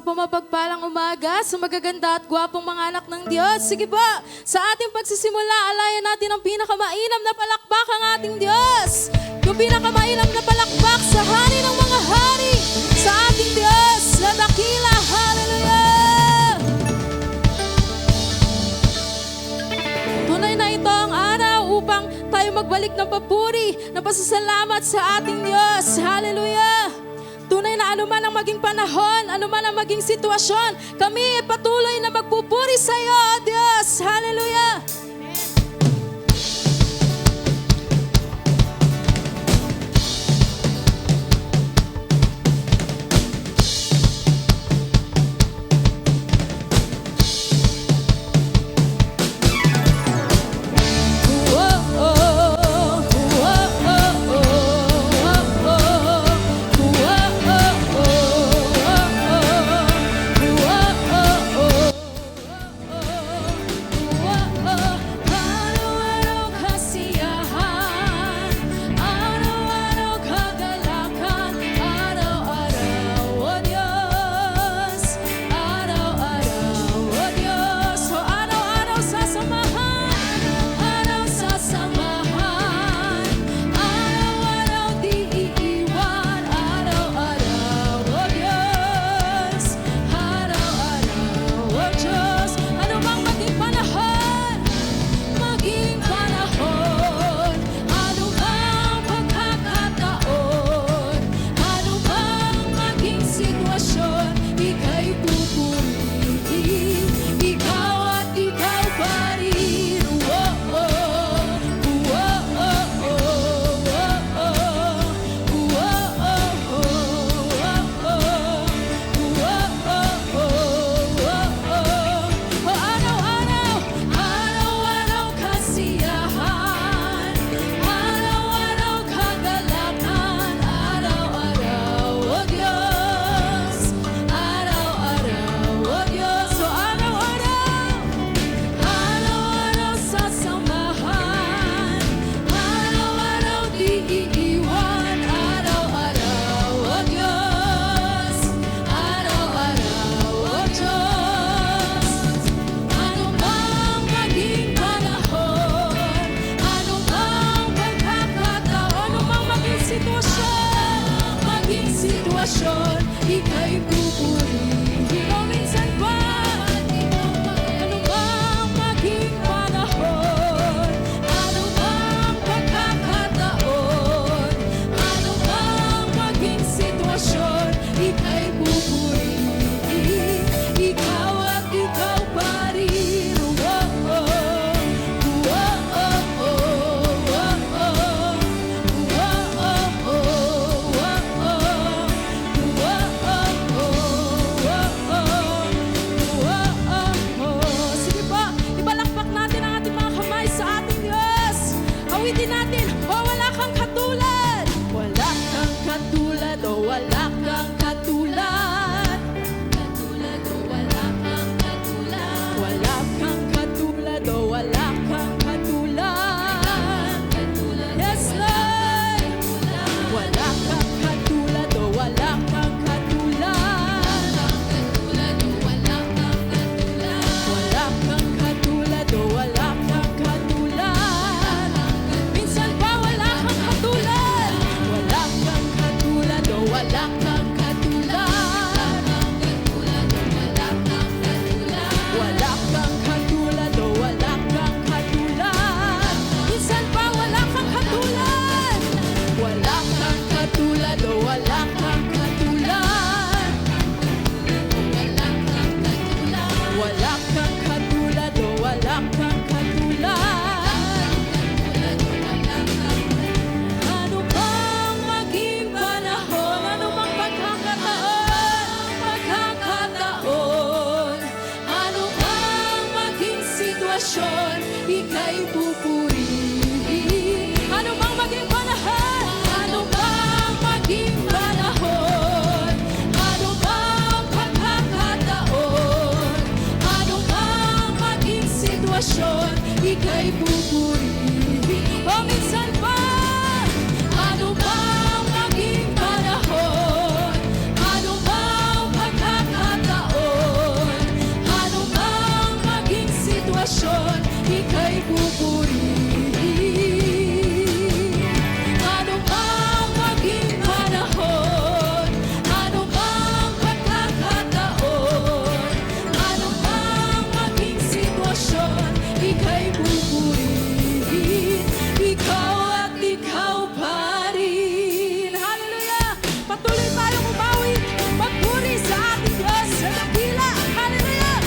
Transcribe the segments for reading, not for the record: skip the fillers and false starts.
po mapagpalang umaga sa magaganda at gwapong mga anak ng Diyos. Sige ba, sa ating pagsisimula, alayan natin ang pinakamainam na palakpak ang ating Diyos. Yung pinakamainam na palakpak sa hari ng mga hari, sa ating Diyos na dakila. Hallelujah! Tunay na ito ang araw upang tayo magbalik ng papuri, ng pasasalamat sa ating Diyos. Hallelujah! Tunay na anuman ang maging panahon, anuman ang maging sitwasyon, kami ay patuloy na magpupuri sa iyo, O Diyos. Hallelujah! Ika'y pupurihin. O minsan ba, anumang maging panahon, anumang pagkakataon, anumang maging sitwasyon, ika'y pupurihin. Ikaw at ikaw pa rin. Awitin natin, o wala kang katulad. Wala kang katulad, o wala kang katulad. Katulad, o wala kang katulad. Wala kang katulad, o wala kang katulad. Yes, Lord. Wala kang katulad, o wala kang katulad. Wala kang katulad, o wala kang katulad. Minsan pa wala kang katulad. Wala kang katulad, o wala kang katulad. Wala kang katulad, o wala kang katulad. Minsan pa wala kang katulad. Wala kang katulad, o wala kang katulad. Wala kang katulad, o wala kang katulad. Ano bang maging panahon, ano bang pagkakataon, ano bang maging sitwasyon, ika'y pupurihin. Ano bang maging panahon, ano bang maging panahon, ano bang pagkakataon, ano bang maging sitwasyon, ika'y pupurihin. O minsan pa, ano bang maging panahon, ano bang pagkakataon, ika'y pupurihin. Ano mang maging panahon, ano mang pagkakataon, ano mang maging sitwasyon, ika'y pupurihin. Ikaw at ikaw pa rin. Hallelujah! Patuloy tayong umawi, magpuri sa ating Diyos sa dakila. Hallelujah!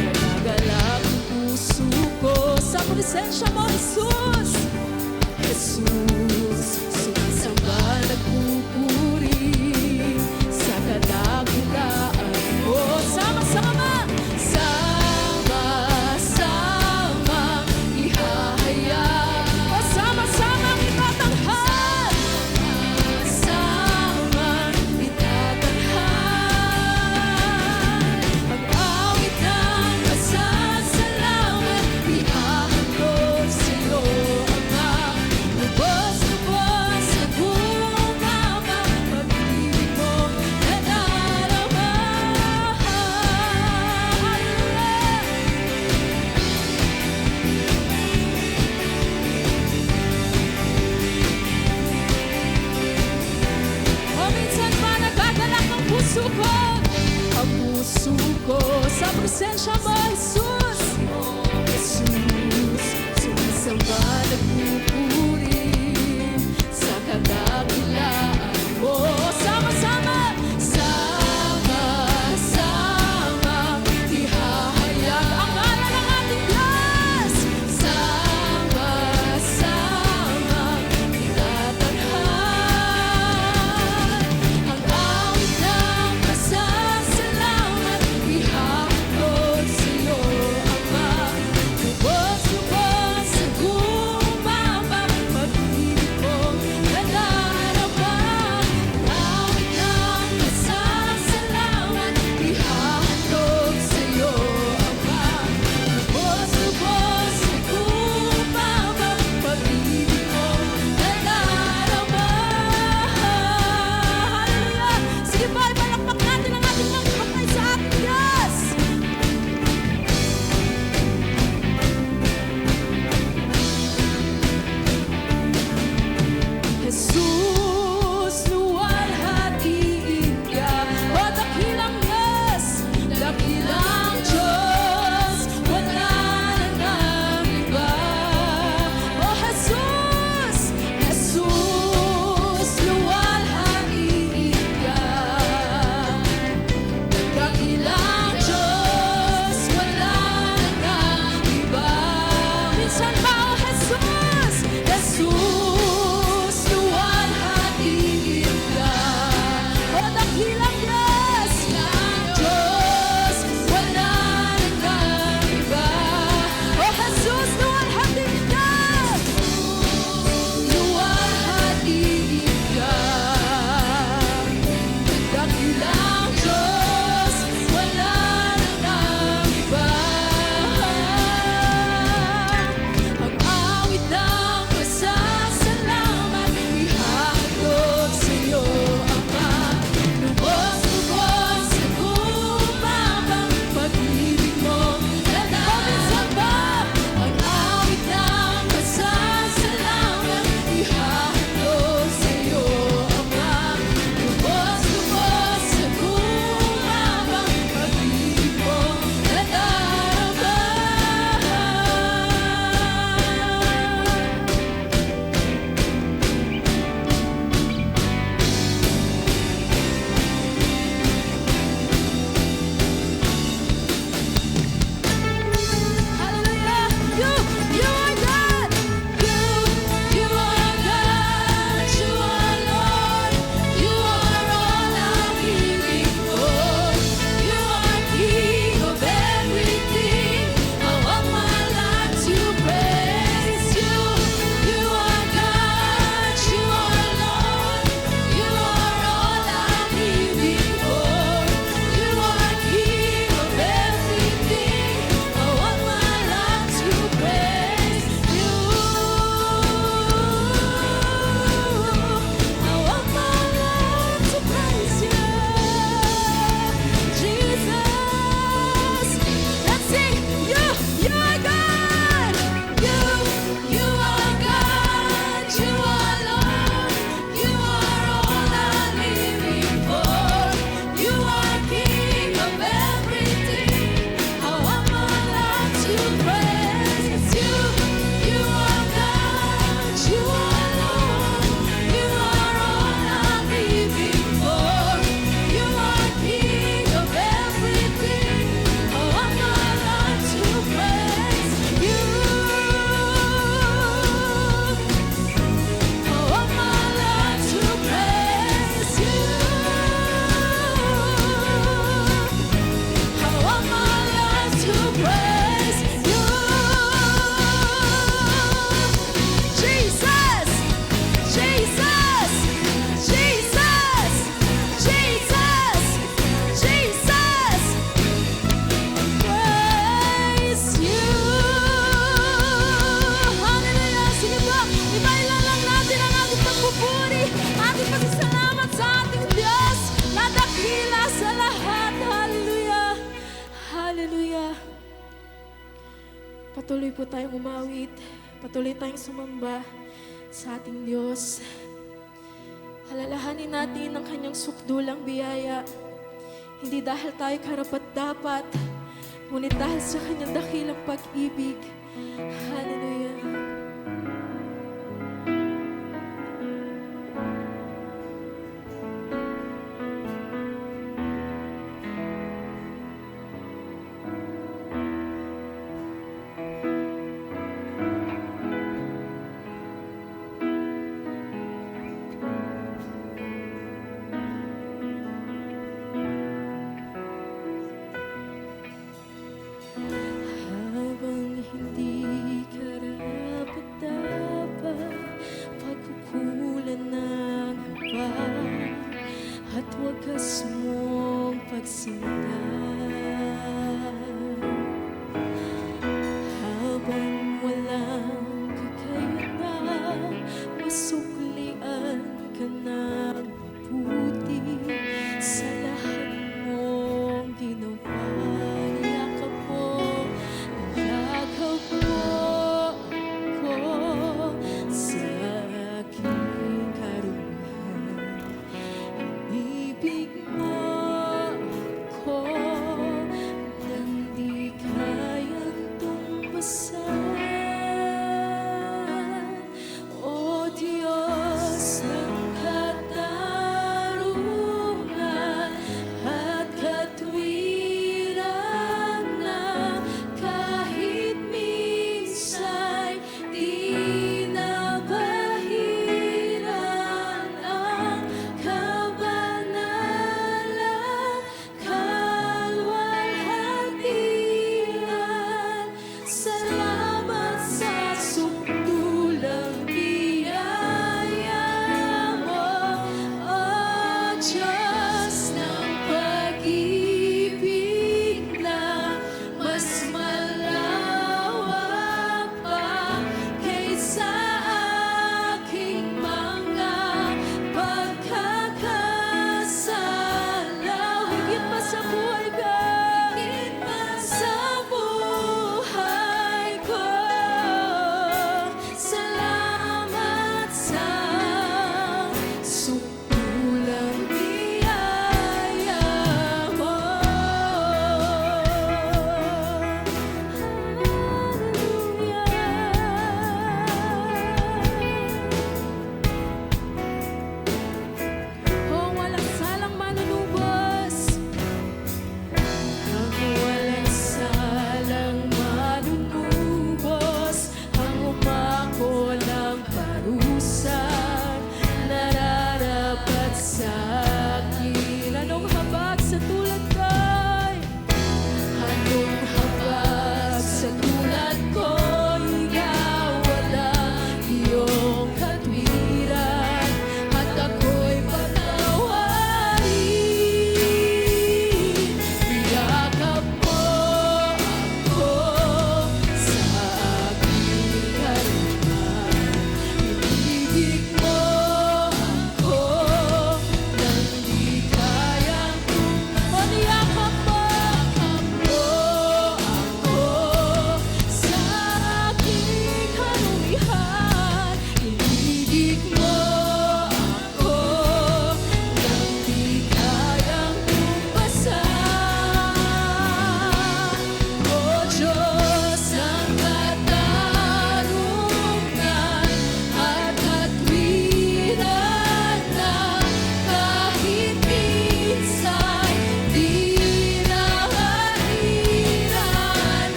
Nagagalak ang puso ko sa presensya mo, Jesus. Jesus, sumasamba, nagpupuri sa kadakilaan mo. Sama-sama, sama-sama ihahayag, o sama-sama itatanghal, sama itatanghal. Ang awit ng pasasalamat, ihahandog sa'yo, Ama. Lubos-lubos sa buong Ama, pag-ibig mo nadarama. O minsan ba nagagalak ang puso ko? Ang puso ko sa presensya mo, Jesus. Jesus, sumasamba, nagpupuri sa kadakilaan mo. Sama-sama, sama-sama ihahayag ang ngalan ng ating Diyos. Sama-sama itatanghal ang awit ng pasasalamat, ihahandog sa'yo, patuloy po tayong umawit, patuloy tayong sumamba sa ating Diyos. Alalahanin natin ang kanyang sukdulang biyaya, hindi dahil tayo karapat-dapat, ngunit dahil sa kanyang dakilang pag-ibig. Hallelujah. Habang hindi karapat-dapat, pagkukulan ng haba, at wagas mong pagsinta. Habang walang kakayanan, masuklian ka ng mabuti sa lahat mong ginawa. Yakap mo ko sa aking karuhan. Ibig mo ko nang di kayang tumbasan. O Diyos ng katarungan at katwiran, na kahit minsa'y di nabahiran ang kabanalan, kalwalhatian. Salamat sa sukdulang biyaya mo, O Diyos ng pag-ibig na mas malawak pa kaysa aking mga pagkakasala. Higit pa sa buhay ko, higit pa sa buhay ko. Salamat sa sukdulang biyaya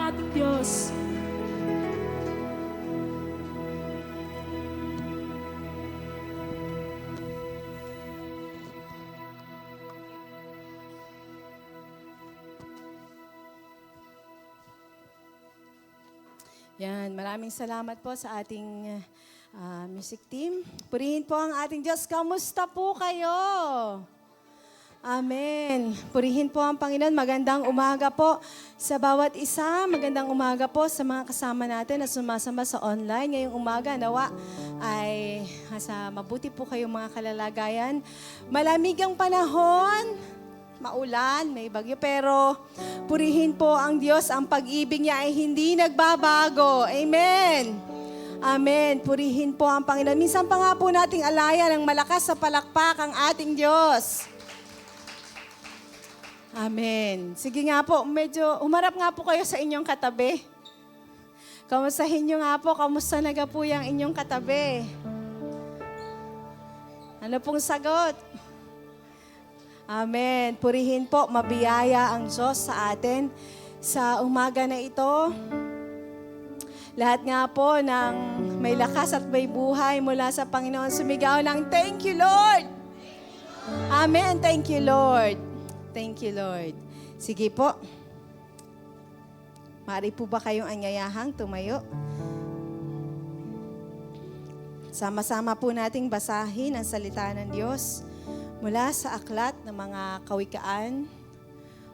ating Diyos. Yan, maraming salamat po sa ating music team. Purihin po ang ating Diyos. Kamusta po kayo? Amen. Purihin po ang Panginoon. Magandang umaga po sa bawat isa. Magandang umaga po sa mga kasama natin na sumasama sa online. Ngayong umaga, nawa ay sa mabuti po kayong mga kalalagayan. Malamig ang panahon. Maulan, may bagyo, pero purihin po ang Diyos. Ang pag-ibig niya ay hindi nagbabago. Amen. Amen. Purihin po ang Panginoon. Minsan pa nga po nating alaya ng malakas sa palakpak ang ating Diyos. Amen. Sige nga po, medyo umarap nga po kayo sa inyong katabi. Kamustahin nyo nga po, kamusta na po yung inyong katabi? Ano pong sagot? Amen. Purihin po, mabiyaya ang Diyos sa atin sa umaga na ito. Lahat nga po ng may lakas at may buhay mula sa Panginoon, sumigaw ng thank you, Lord. Amen. Thank you, Lord. Thank you, Lord. Sige po. Maaari po ba kayong anyayahang tumayo? Sama-sama po nating basahin ang salita ng Diyos mula sa aklat ng mga kawikaan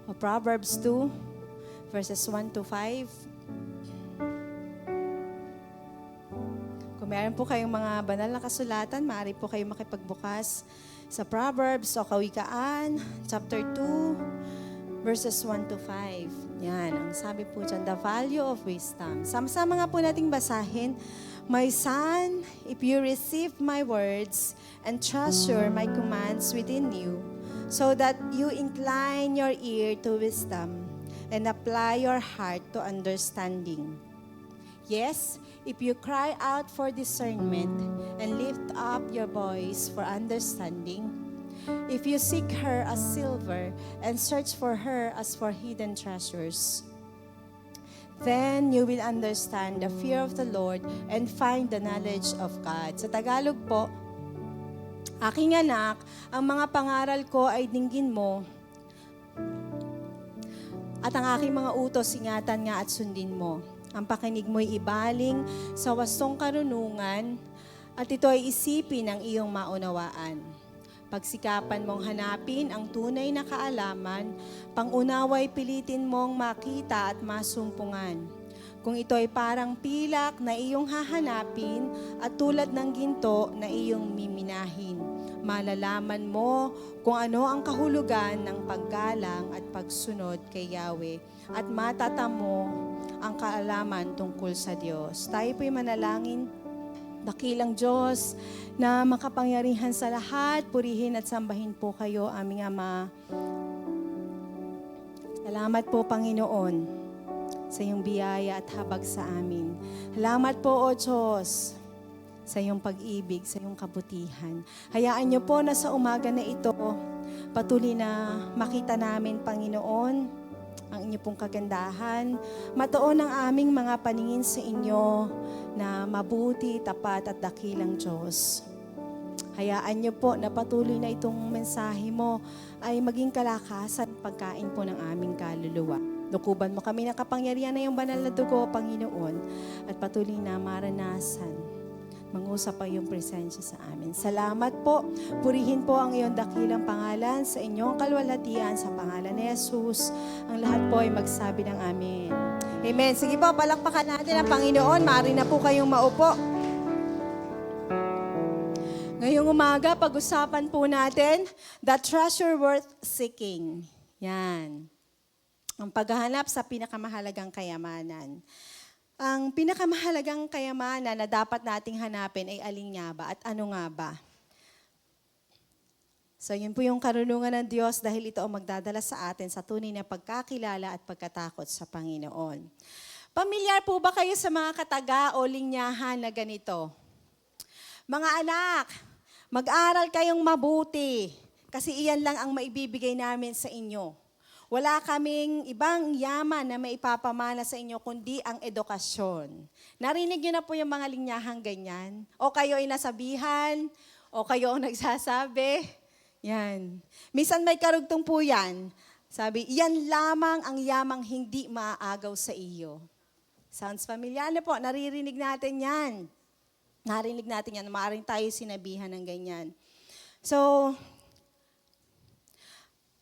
o Proverbs 2, verses 1 to 5. Kung meron po kayong mga banal na kasulatan, maaari po kayong makipagbukas sa Proverbs o kawikaan, chapter 2, verses 1 to 5. Yan, ang sabi po dyan, the value of wisdom. Sama-sama nga po nating basahin. My son, if you receive my words and treasure my commands within you, so that you incline your ear to wisdom and apply your heart to understanding. Yes, if you cry out for discernment and lift up your voice for understanding, if you seek her as silver and search for her as for hidden treasures, then you will understand the fear of the Lord and find the knowledge of God. Sa Tagalog po, aking anak, ang mga pangaral ko ay dinggin mo, at ang aking mga utos ingatan nga at sundin mo. Ang pakinig mo'y ibaling sa wastong karunungan, at ito ay isipin ang iyong maunawaan. Pagsikapan mong hanapin ang tunay na kaalaman, pangunaway pilitin mong makita at masumpungan. Kung ito ay parang pilak na iyong hahanapin at tulad ng ginto na iyong miminahin, malalaman mo kung ano ang kahulugan ng paggalang at pagsunod kay Yahweh at matatamo ang kaalaman tungkol sa Diyos. Tayo po'y manalangin. Dakilang Diyos na makapangyarihan sa lahat, purihin at sambahin po kayo, aming Ama. Salamat po, Panginoon, sa iyong biyaya at habag sa amin. Salamat po, O Diyos, sa iyong pag-ibig, sa iyong kabutihan. Hayaan niyo po na sa umaga na ito, patuloy na makita namin, Panginoon, ang inyo pong kagandahan. Matuon ang aming mga paningin sa inyo na mabuti, tapat at dakilang Diyos. Hayaan niyo po na patuloy na itong mensahe mo ay maging kalakasan pagkain po ng aming kaluluwa. Lukuban mo kami ng kapangyarihan na iyong banal na dugo, Panginoon, at patuloy na maranasan mangusap ang iyong presensya sa amin. Salamat po. Purihin po ang iyong dakilang pangalan sa inyong kalwalhatian sa pangalan ni Jesus. Ang lahat po ay magsabi ng amen. Amen. Sige po, palakpakan natin ang Panginoon. Maaari na po kayong maupo. Ngayong umaga, pag-usapan po natin the treasure worth seeking. Yan. Ang paghahanap sa pinakamahalagang kayamanan. Ang pinakamahalagang kayamanan na dapat nating hanapin ay alin nga ba at ano nga ba? So yun po yung karunungan ng Diyos dahil ito ang magdadala sa atin sa tunay na pagkakilala at pagkatakot sa Panginoon. Pamilyar po ba kayo sa mga kataga o linyahan na ganito? Mga anak, mag-aral kayong mabuti kasi iyan lang ang maibibigay namin sa inyo. Wala kaming ibang yaman na maipapamana sa inyo kundi ang edukasyon. Narinig niyo na po yung mga linyahang ganyan? O kayo ay nasabihan? O kayo ang nagsasabi? Yan. Minsan may karugtong po yan. Sabi, yan lamang ang yamang hindi maaagaw sa iyo. Sounds familiar na po. Naririnig natin yan. Narinig natin yan. Maaaring tayo sinabihan ng ganyan. So,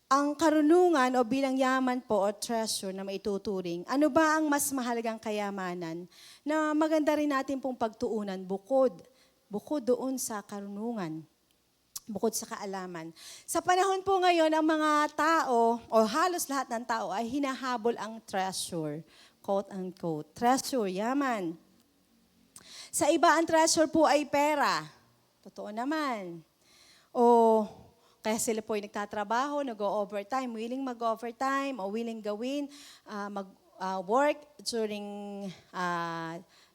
ang karunungan o bilang yaman po o treasure na maituturing, ano ba ang mas mahalagang kayamanan na maganda rin natin pong pagtuunan bukod doon sa karunungan, bukod sa kaalaman. Sa panahon po ngayon, ang mga tao o halos lahat ng tao ay hinahabol ang treasure, quote unquote. Treasure, yaman. Sa iba, ang treasure po ay pera. Totoo naman. O kaya sila po ay nagtatrabaho, nag-overtime, willing mag-overtime o willing gawin, work during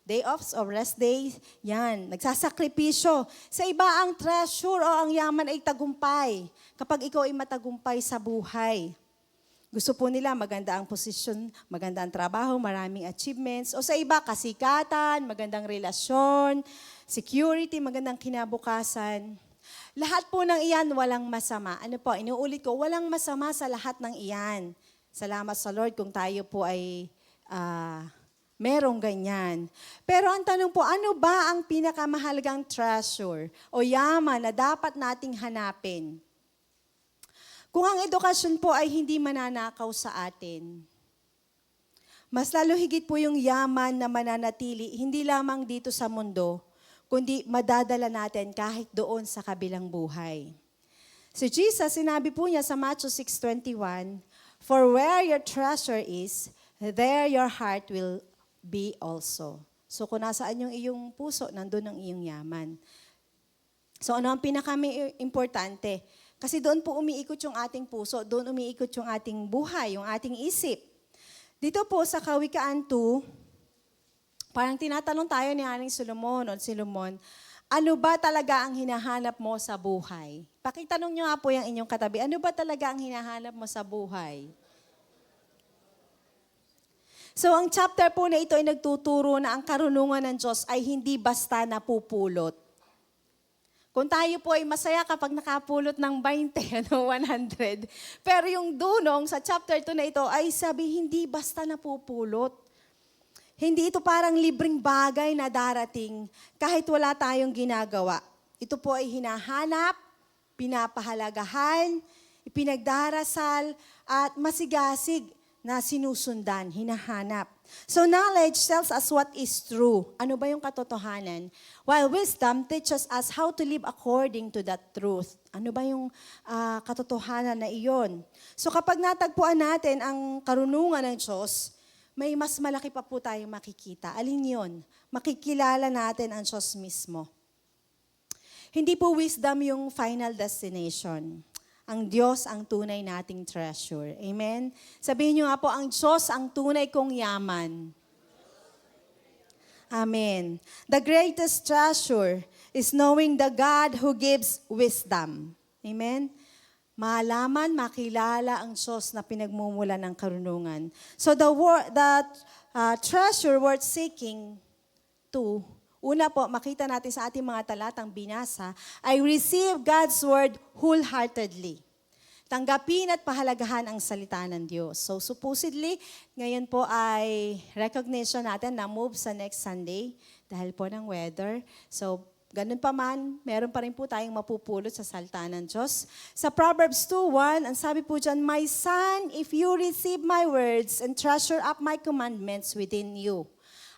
day offs or rest days. Yan, nagsasakripisyo. Sa iba, ang treasure o ang yaman ay tagumpay. Kapag ikaw ay matagumpay sa buhay. Gusto po nila maganda ang posisyon, maganda ang trabaho, maraming achievements. O sa iba, kasikatan, magandang relasyon, security, magandang kinabukasan. Lahat po ng iyan, walang masama. Ano po, inuulit ko, walang masama sa lahat ng iyan. Salamat sa Lord kung tayo po ay merong ganyan. Pero ang tanong po, ano ba ang pinakamahalagang treasure o yaman na dapat nating hanapin? Kung ang edukasyon po ay hindi mananakaw sa atin, mas lalo higit po yung yaman na mananatili, hindi lamang dito sa mundo, kundi madadala natin kahit doon sa kabilang buhay. Si Jesus, sinabi po niya sa Matthew 6:21, "For where your treasure is, there your heart will be also." So kung nasaan yung iyong puso, nandun ang iyong yaman. So ano ang pinaka-importante? Kasi doon po umiikot yung ating puso, doon umiikot yung ating buhay, yung ating isip. Dito po sa Kawikaan 2, parang tinatanong tayo ni Aling Solomon, ano ba talaga ang hinahanap mo sa buhay? Pakitanong nyo nga po yung inyong katabi, ano ba talaga ang hinahanap mo sa buhay? So ang chapter po na ito ay nagtuturo na ang karunungan ng Diyos ay hindi basta napupulot. Kung tayo po ay masaya kapag nakapulot ng 20, 100, pero yung dunong sa chapter 2 na ito ay sabi hindi basta napupulot. Hindi ito parang libreng bagay na darating kahit wala tayong ginagawa. Ito po ay hinahanap, pinapahalagahan, ipinagdarasal, at masigasig na sinusundan, hinahanap. So knowledge tells us what is true. Ano ba yung katotohanan? While wisdom teaches us how to live according to that truth. Ano ba yung katotohanan na iyon? So kapag natagpuan natin ang karunungan ng Diyos, may mas malaki pa po tayong makikita. Alin yun? Makikilala natin ang Diyos mismo. Hindi po wisdom yung final destination. Ang Diyos ang tunay nating treasure. Amen? Sabihin nyo nga po, ang Diyos ang tunay kong yaman. Amen. The greatest treasure is knowing the God who gives wisdom. Amen? Malaman, makilala ang Diyos na pinagmumula ng karunungan. So the treasure worth seeking to, una po, makita natin sa ating mga talatang binasa, I receive God's word wholeheartedly. Tanggapin at pahalagahan ang salita ng Diyos. So supposedly, ngayon po ay recognition natin na move sa next Sunday dahil po ng weather. So ganun pa man, meron pa rin po tayong mapupulot sa salita ng Diyos. Sa Proverbs 2:1, ang sabi po dyan, "My son, if you receive my words and treasure up my commandments within you."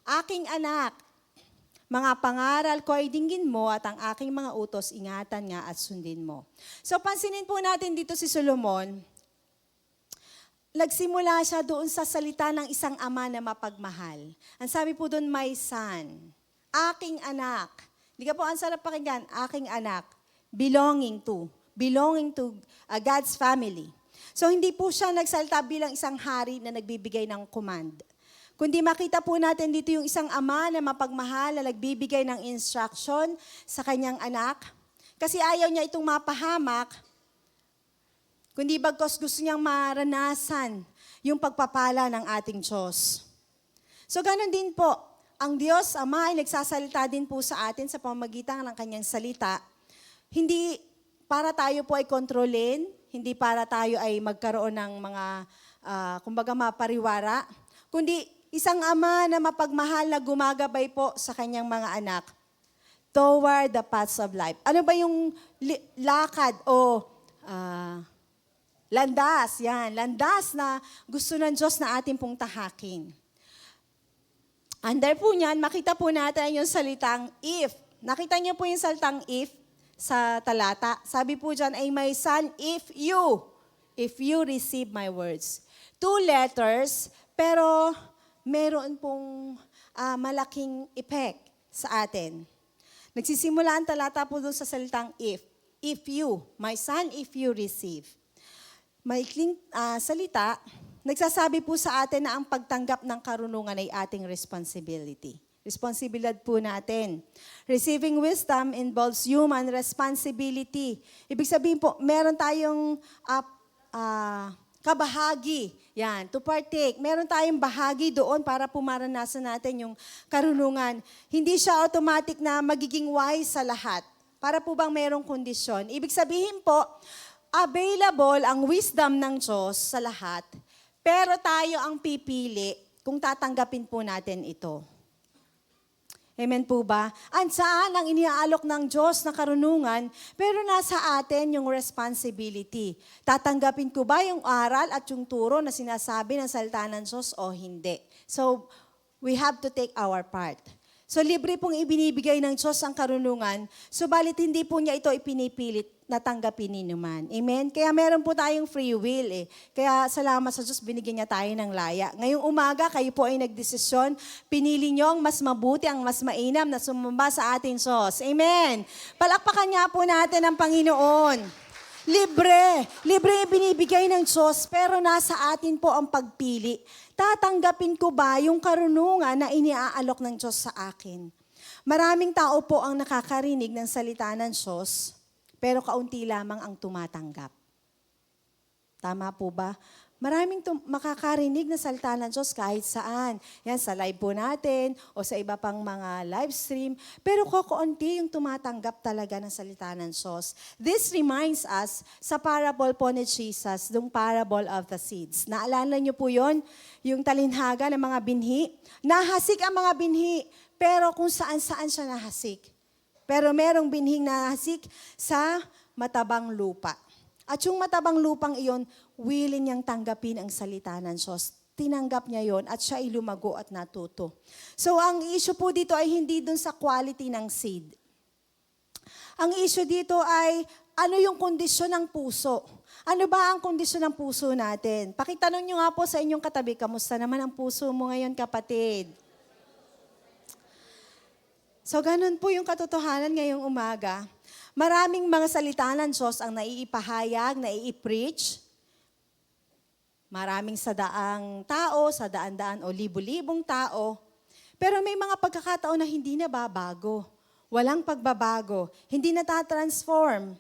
Aking anak, mga pangaral ko ay dinggin mo at ang aking mga utos ingatan nga at sundin mo. So pansinin po natin dito si Solomon, nagsimula siya doon sa salita ng isang ama na mapagmahal. Ang sabi po doon, "My son," aking anak. Hindi ka po, ang sarap pakinggan, aking anak, belonging to God's family. So hindi po siya nagsalita bilang isang hari na nagbibigay ng command. Kundi makita po natin dito yung isang ama na mapagmahal na nagbibigay ng instruction sa kanyang anak. Kasi ayaw niya itong mapahamak, kundi bagkus gusto niyang maranasan yung pagpapala ng ating Diyos. So ganun din po, ang Diyos Ama ay nagsasalita din po sa atin sa pamamagitan ng kanyang salita. Hindi para tayo po ay kontrolin, hindi para tayo ay magkaroon ng mga, kumbaga mapariwara, kundi isang ama na mapagmahal na gumagabay po sa kanyang mga anak toward the paths of life. Ano ba yung lakad o landas? Yan, landas na gusto ng Diyos na ating pong tahakin. Under po niyan, makita po natin yung salitang if. Nakita niyo po yung salitang if sa talata. Sabi po dyan ay, my son, if you receive my words. 2 letters, pero meron pong malaking effect sa atin. Nagsisimula ang talata po doon sa salitang if. If you, my son, if you receive. Maikling salita, nagsasabi po sa atin na ang pagtanggap ng karunungan ay ating responsibility. Responsibilidad po natin. Receiving wisdom involves human responsibility. Ibig sabihin po, meron tayong kabahagi. Yan, to partake. Meron tayong bahagi doon para pumaranasan natin yung karunungan. Hindi siya automatic na magiging wise sa lahat. Para po bang merong kondisyon. Ibig sabihin po, available ang wisdom ng Diyos sa lahat, pero tayo ang pipili kung tatanggapin po natin ito. Amen po ba? Saan ang iniaalok ng Diyos na karunungan, pero nasa atin yung responsibility. Tatanggapin ko ba yung aral at yung turo na sinasabi ng salita ng Diyos o hindi? So, we have to take our part. So, libre pong ibinibigay ng Diyos ang karunungan, subalit hindi po niya ito ipinipilit na tanggapin ninuman. Amen? Kaya meron po tayong free will eh. Kaya salamat sa Diyos, binigyan niya tayo ng laya. Ngayong umaga, kayo po ay nagdesisyon, pinili niyo ang mas mabuti, ang mas mainam na sumamba sa ating Diyos. Amen? Palakpakan niya po natin ang Panginoon. Libre binibigay ng Diyos, pero nasa atin po ang pagpili. Tatanggapin ko ba yung karunungan na iniaalok ng Diyos sa akin? Maraming tao po ang nakakarinig ng salita ng Diyos, pero kaunti lamang ang tumatanggap. Tama po ba? Maraming makakarinig ng salita ng Diyos kahit saan. Yan, sa live po natin o sa iba pang mga live stream. Pero kaunti yung tumatanggap talaga ng salita ng Diyos. This reminds us sa parable po ni Jesus, yung parable of the seeds. Naalala niyo po yon, yung talinhaga ng mga binhi. Nahasik ang mga binhi, pero kung saan-saan siya nahasik. Pero merong binhing nahasik sa matabang lupa. At yung matabang lupang iyon, willing niyang tanggapin ang salita ng Diyos. Tinanggap niya yon at siya ay lumago at natuto. So ang issue po dito ay hindi dun sa quality ng seed. Ang issue dito ay ano yung kondisyon ng puso. Ano ba ang kondisyon ng puso natin? Pakitanong niyo nga po sa inyong katabi, kamusta naman ang puso mo ngayon, kapatid? So ganun po yung katotohanan ngayong umaga. Maraming mga salita ng Diyos ang naiipahayag, naiipreach. Maraming sa daang tao, sa daan-daan o libu-libong tao. Pero may mga pagkakataon na hindi nababago. Walang pagbabago. Hindi natatransform.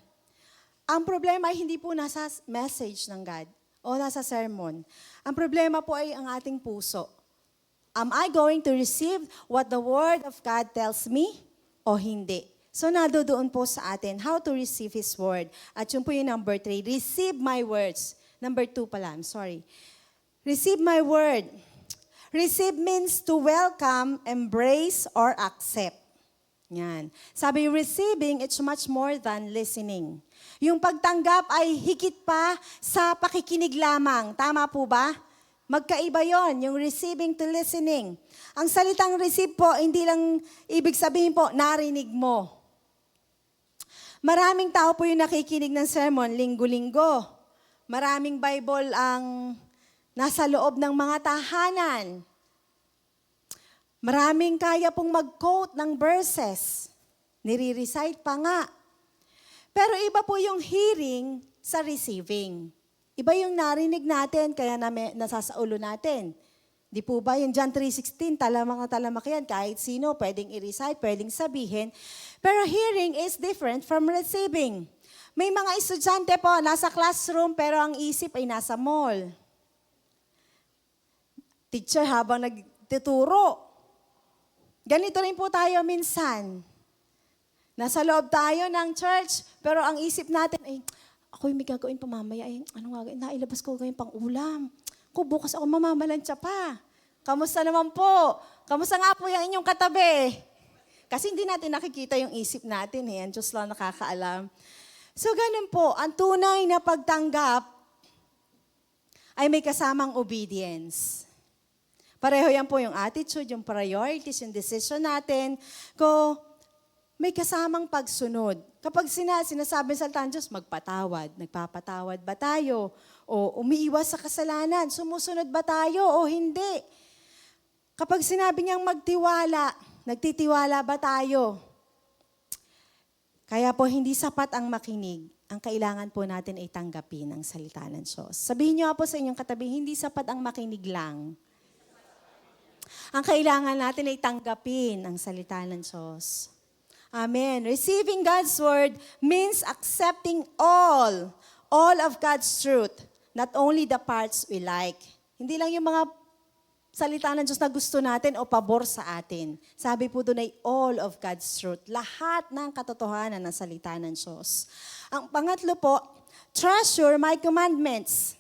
Ang problema ay hindi po nasa message ng God o nasa sermon. Ang problema po ay ang ating puso. Am I going to receive what the Word of God tells me o hindi? So, nadoon po sa atin, how to receive His Word. At yun po yung number 3, receive my words. Number 2 pala, I'm sorry. Receive my word. Receive means to welcome, embrace, or accept. Yan. Sabi, receiving, it's much more than listening. Yung pagtanggap ay higit pa sa pakikinig lamang. Tama po ba? Magkaiba yon, yung receiving to listening. Ang salitang receive po, hindi lang ibig sabihin po, narinig mo. Maraming tao po yung nakikinig ng sermon, linggo-linggo. Maraming Bible ang nasa loob ng mga tahanan. Maraming kaya pong mag-quote ng verses. Nire-recite pa nga. Pero iba po yung hearing sa receiving. Iba yung narinig natin, kaya nasasaulo natin. Di po ba yung John 3:16, talamak yan, kahit sino, pwedeng i-recite, pwedeng sabihin. Pero hearing is different from receiving. May mga estudyante po, nasa classroom, pero ang isip ay nasa mall. Teacher habang nagtuturo. Ganito rin po tayo minsan. Nasa loob tayo ng church, pero ang isip natin ay, ako yung may gagawin pa mamaya. Ay, ano gagawin? Nailabas ko gawin pang ulam. Kung bukas ako mamamalansya pa. Kamusta naman po? Kamusta nga po yung inyong katabi? Kasi hindi natin nakikita yung isip natin. Ang Diyos lang nakakaalam. So ganun po, ang tunay na pagtanggap ay may kasamang obedience. Pareho yan po yung attitude, yung priorities, yung decision natin. Kung may kasamang pagsunod. Kapag sinasabi sa salita ng Diyos, magpatawad. Nagpapatawad ba tayo? O umiiwas sa kasalanan? Sumusunod ba tayo o hindi? Kapag sinabi niyang magtiwala, nagtitiwala ba tayo? Kaya po hindi sapat ang makinig. Ang kailangan po natin ay tanggapin ang salita ng Diyos. Sabihin niyo po sa inyong katabi, hindi sapat ang makinig lang. Ang kailangan natin ay tanggapin ang salita ng Diyos. Amen. Receiving God's word means accepting all of God's truth, not only the parts we like. Hindi lang yung mga salita ng Diyos na gusto natin o pabor sa atin. Sabi po doon ay all of God's truth. Lahat ng katotohanan ng salita ng Diyos. Ang pangatlo po, treasure my commandments.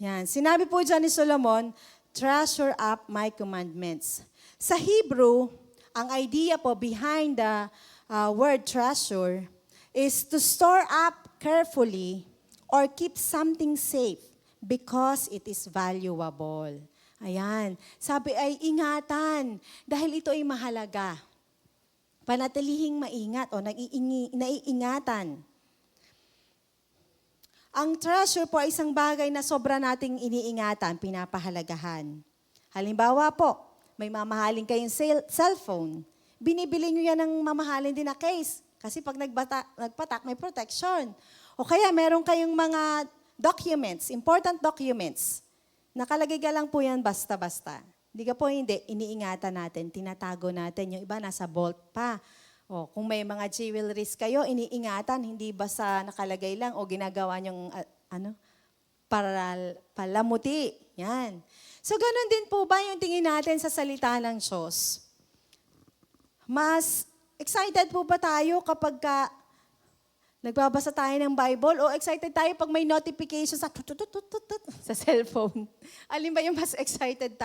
Yan. Sinabi po dyan ni Solomon, treasure up my commandments. Sa Hebrew, ang idea po behind the word treasure is to store up carefully or keep something safe because it is valuable. Ayan. Sabi ay ingatan dahil ito ay mahalaga. Panatilihing maingat o naiingatan. Ang treasure po ay isang bagay na sobra nating iniingatan, pinapahalagahan. Halimbawa po, may mamahalin kayong cellphone. Binibili nyo yan ng mamahalin din na case. Kasi pag nagpatak, may protection. O kaya meron kayong mga documents, important documents. Nakalagay ka lang po yan basta-basta. Hindi, iniingatan natin, tinatago natin. Yung iba nasa vault pa. O kung may mga jewelries kayo, iniingatan, hindi basta nakalagay lang o ginagawa nyong para palamuti. Yan. So, ganun din po ba yung tingin natin sa salita ng Diyos? Mas excited po ba tayo kapag nagbabasa tayo ng Bible o excited tayo pag may notification sa cellphone? Alin ba yung mas excited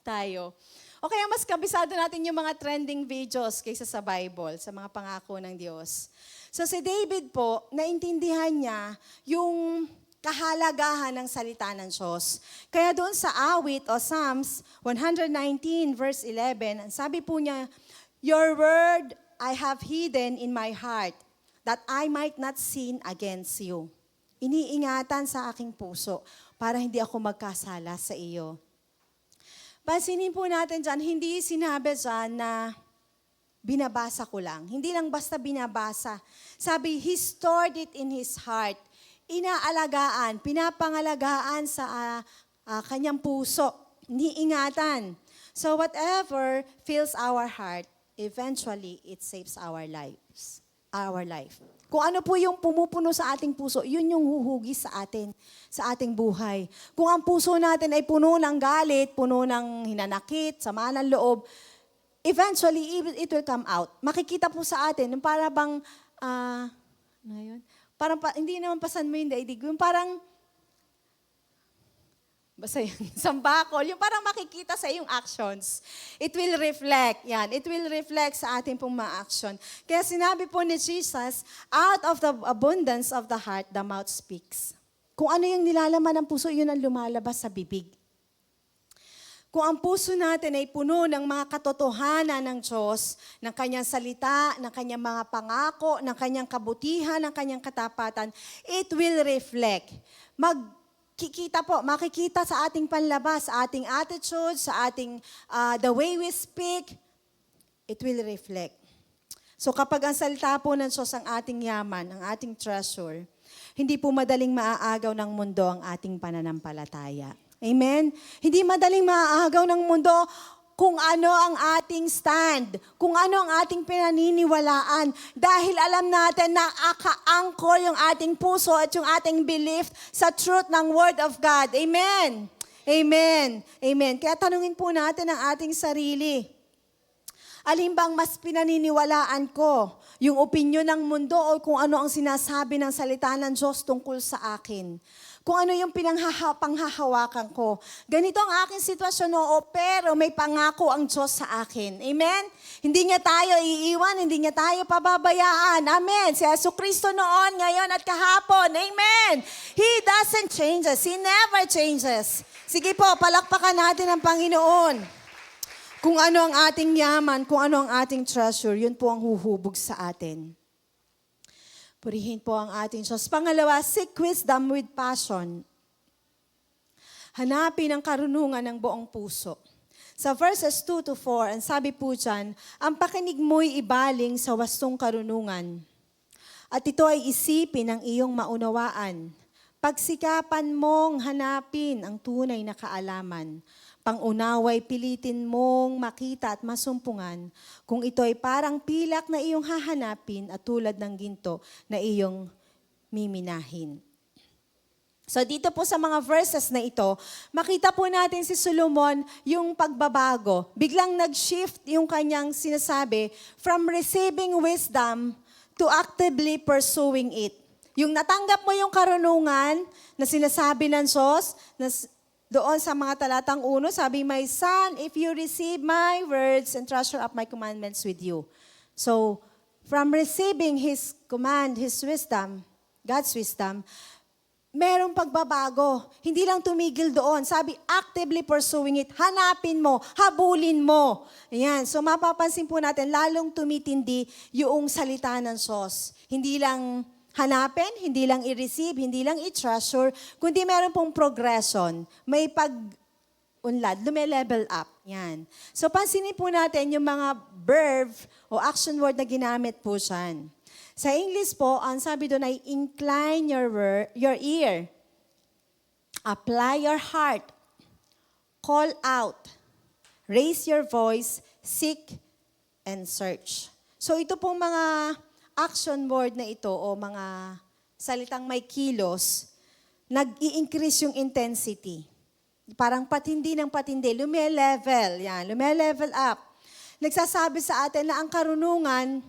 tayo? O kaya mas kabisado natin yung mga trending videos kaysa sa Bible, sa mga pangako ng Diyos. So si David po, naintindihan niya yung kahalagahan ng salita ng Diyos. Kaya doon sa awit o Psalms 119 verse 11, ang sabi po niya, your word I have hidden in my heart that I might not sin against you. Iniingatan sa aking puso para hindi ako magkasala sa iyo. Pansinin po natin dyan, hindi sinabi dyan na binabasa ko lang. Hindi lang basta binabasa. Sabi, he stored it in his heart. Inaalagaan, pinapangalagaan sa kanyang puso. Niingatan. So whatever fills our heart, eventually it saves our lives. Our life. Kung ano po yung pumupuno sa ating puso, yun yung huhugis sa atin, sa ating buhay. Kung ang puso natin ay puno ng galit, puno ng hinanakit, sama ng loob, eventually it will come out. Makikita po sa atin, yung para bang, hindi naman pasan mo yung daigdig, yung parang, basta yun, sambakol, yung parang makikita sa iyong actions. It will reflect, yan. It will reflect sa ating pong mga action. Kaya sinabi po ni Jesus, out of the abundance of the heart, the mouth speaks. Kung ano yung nilalaman ng puso, yun ang lumalabas sa bibig. Kung ang puso natin ay puno ng mga katotohanan ng Diyos, ng kanyang salita, ng kanyang mga pangako, ng kanyang kabutihan, ng kanyang katapatan, it will reflect. Makikita sa ating panlabas, sa ating attitude, sa ating the way we speak, it will reflect. So kapag ang salita po ng Diyos ang ating yaman, ang ating treasure, hindi po madaling maaagaw ng mundo ang ating pananampalataya. Amen? Hindi madaling maaagaw ng mundo kung ano ang ating stand, kung ano ang ating pinaniniwalaan. Dahil alam natin na aka-anchor yung ating puso at yung ating belief sa truth ng Word of God. Amen. Amen. Amen. Kaya tanungin po natin ang ating sarili. Alin bang mas pinaniniwalaan ko? Yung opinyon ng mundo o kung ano ang sinasabi ng salita ng Diyos tungkol sa akin? Kung ano yung panghahawakan ko. Ganito ang aking sitwasyon, oo, pero may pangako ang Diyos sa akin. Amen? Hindi niya tayo iiwan, hindi niya tayo pababayaan. Amen? Si Jesucristo noon, ngayon at kahapon. Amen? He doesn't change us. He never changes. Sige po, palakpakan natin ang Panginoon. Kung ano ang ating yaman, kung ano ang ating treasure, yun po ang huhubog sa atin. Purihin po ang ating Diyos. Pangalawa, seek wisdom with passion. Hanapin ang karunungan ng buong puso. Sa verses 2 to 4, ang sabi po dyan, ang pakinig mo'y ibaling sa wastong karunungan. At ito ay isipin ang iyong maunawaan. Pagsikapan mong hanapin ang tunay na kaalaman. Pangunaway pilitin mong makita at masumpungan kung ito ay parang pilak na iyong hahanapin at tulad ng ginto na iyong miminahin. So dito po sa mga verses na ito, makita po natin si Solomon yung pagbabago. Biglang nag-shift yung kanyang sinasabi from receiving wisdom to actively pursuing it. Yung natanggap mo yung karunungan na sinasabi ng Diyos, na doon sa mga talatang 1, sabi, my son, if you receive my words and treasure up my commandments with you. So, from receiving His command, His wisdom, God's wisdom, merong pagbabago. Hindi lang tumigil doon. Sabi, actively pursuing it. Hanapin mo, habulin mo. Ayan. So, mapapansin po natin, lalong tumitindi yung salita ng Diyos. Hindi lang hanapin, hindi lang i-receive, hindi lang i-treasure, kundi meron pong progression. May pag-unlad, lume-level up. Yan. So, pansinin po natin yung mga verb o action word na ginamit po dyan. Sa English po, ang sabi doon ay incline your ear, apply your heart, call out, raise your voice, seek, and search. So, ito pong mga action word na ito o mga salitang may kilos, nag-i-increase yung intensity. Parang patindi ng patindi, lume-level, yan, lume-level up. Nagsasabi sa atin na ang karunungan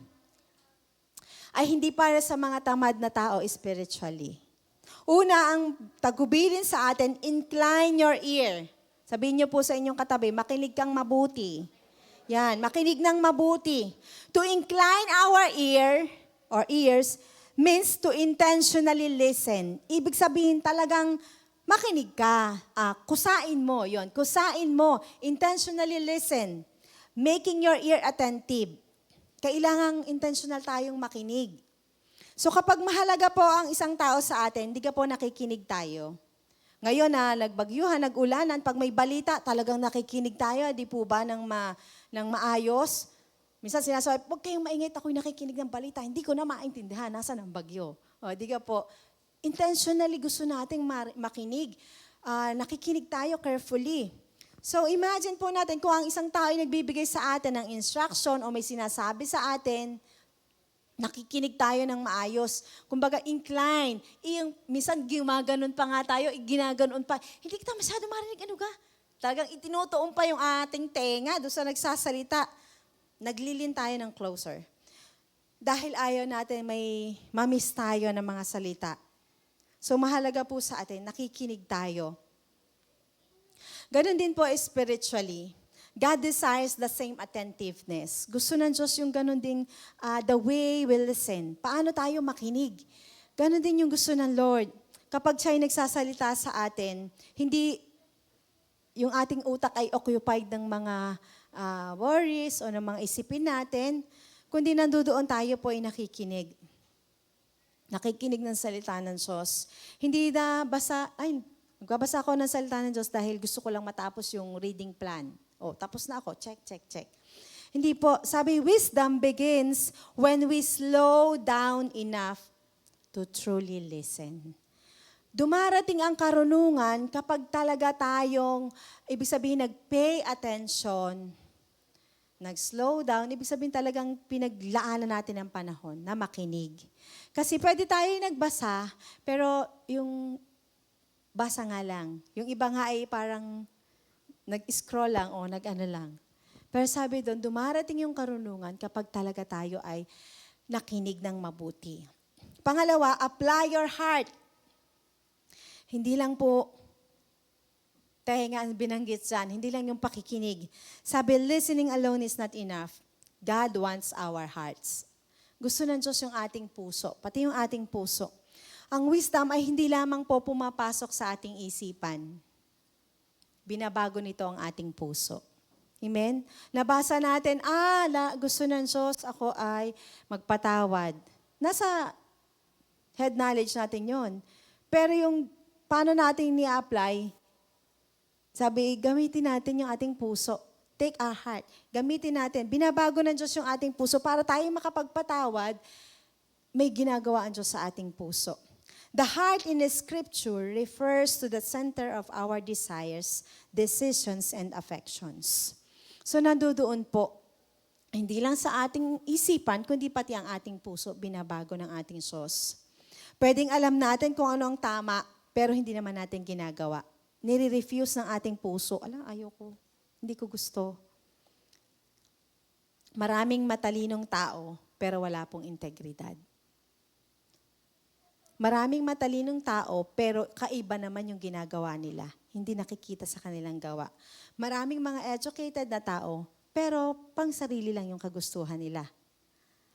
ay hindi para sa mga tamad na tao spiritually. Una, ang tagubilin sa atin, incline your ear. Sabihin niyo po sa inyong katabi, makinig kang mabuti. Yan, makinig ng mabuti. To incline our ear or ears means to intentionally listen. Ibig sabihin talagang makinig ka. Kusain mo, yon. Kusain mo. Intentionally listen. Making your ear attentive. Kailangang intentional tayong makinig. So kapag mahalaga po ang isang tao sa atin, hindi ka po nakikinig tayo. Ngayon na nagbagyuhan, nag-ulanan, pag may balita, talagang nakikinig tayo, di po ba, ng maayos? Minsan sinasabi, huwag kayong maingay, ako'y nakikinig ng balita, hindi ko na maintindihan, nasa ng bagyo. O, di ka po, intentionally gusto nating makinig. Nakikinig tayo carefully. So imagine po natin kung ang isang tao ay nagbibigay sa atin ng instruction o may sinasabi sa atin, nakikinig tayo ng maayos. Kumbaga, incline. Minsan, gumaganon pa nga tayo, ginaganon pa. Hindi kita masyado marinig, ano ka? Talagang itinutuon pa yung ating tenga doon sa nagsasalita. Naglilin tayo ng closer. Dahil ayaw natin may mamiss tayo ng mga salita. So, mahalaga po sa atin, nakikinig tayo. Ganon din po spiritually. God desires the same attentiveness. Gusto ng Diyos yung ganon ding the way we listen. Paano tayo makinig? Ganon din yung gusto ng Lord. Kapag siya'y nagsasalita sa atin, hindi yung ating utak ay occupied ng mga worries o ng mga isipin natin, kundi nandoon tayo po ay nakikinig. Nakikinig ng salita ng Diyos. Hindi na magbabasa ako ng salita ng Diyos dahil gusto ko lang matapos yung reading plan. Tapos na ako. Check, check, check. Hindi po. Sabi, wisdom begins when we slow down enough to truly listen. dumarating ang karunungan kapag talaga tayong, ibig sabihin, nag-pay attention, nag-slow down, ibig sabihin talagang pinaglaanan natin ng panahon na makinig. Kasi pwede tayo nagbasa, pero yung basa nga lang. Yung iba nga ay parang nag-scroll lang o nag-ano lang. Pero sabi doon, dumarating yung karunungan kapag talaga tayo ay nakinig ng mabuti. Pangalawa, apply your heart. Hindi lang po, tenga ang binanggit dyan, hindi lang yung pakikinig. Sabi, listening alone is not enough. God wants our hearts. Gusto ng Diyos yung ating puso, pati yung ating puso. Ang wisdom ay hindi lamang po pumapasok sa ating isipan. Binabago nito ang ating puso. Amen? Nabasa natin, gusto ng Diyos, ako ay magpatawad. Nasa head knowledge natin yon. Pero yung paano natin ni-apply, sabi, gamitin natin yung ating puso. Take our heart. Gamitin natin. Binabago ng Diyos yung ating puso para tayo makapagpatawad, may ginagawa ang Diyos sa ating puso. The heart in the scripture refers to the center of our desires, decisions, and affections. So nandoon po, hindi lang sa ating isipan, kundi pati ang ating puso, binabago ng ating Diyos. Pwedeng alam natin kung ano ang tama, pero hindi naman natin ginagawa. Nire-refuse ng ating puso. Ayoko. Hindi ko gusto. Maraming matalinong tao, pero wala pong integridad. Maraming matalinong tao, pero kaiba naman yung ginagawa nila. Hindi nakikita sa kanilang gawa. Maraming mga educated na tao, pero pang sarili lang yung kagustuhan nila.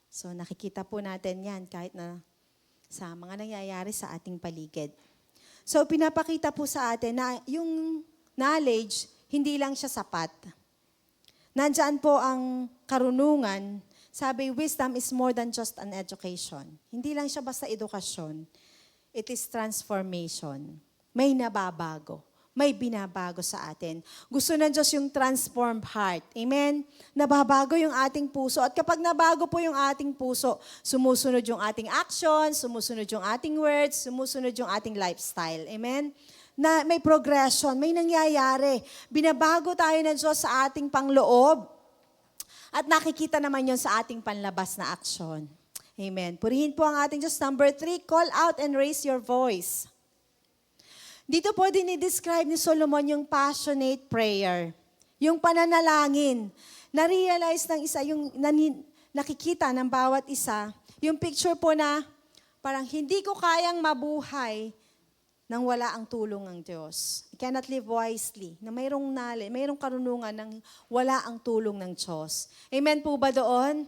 So nakikita po natin yan kahit na sa mga nangyayari sa ating paligid. So pinapakita po sa atin na yung knowledge, hindi lang siya sapat. Nandyan po ang karunungan. Sabi, wisdom is more than just an education. Hindi lang siya basta edukasyon. It is transformation. May nababago. May binabago sa atin. Gusto ng Diyos yung transformed heart. Amen? Nababago yung ating puso. At kapag nabago po yung ating puso, sumusunod yung ating action, sumusunod yung ating words, sumusunod yung ating lifestyle. Amen? Na may progression, may nangyayari. Binabago tayo ng Diyos sa ating pangloob. At nakikita naman yon sa ating panlabas na aksyon. Amen. Purihin po ang ating Diyos. Number 3, call out and raise your voice. Dito po dinidescribe ni Solomon yung passionate prayer. Yung pananalangin. Na-realize ng isa, yung nakikita ng bawat isa, yung picture po na parang hindi ko kayang mabuhay nang wala ang tulong ng Diyos. I cannot live wisely. Na mayroong knowledge, mayroong karunungan ng wala ang tulong ng Diyos. Amen po ba doon?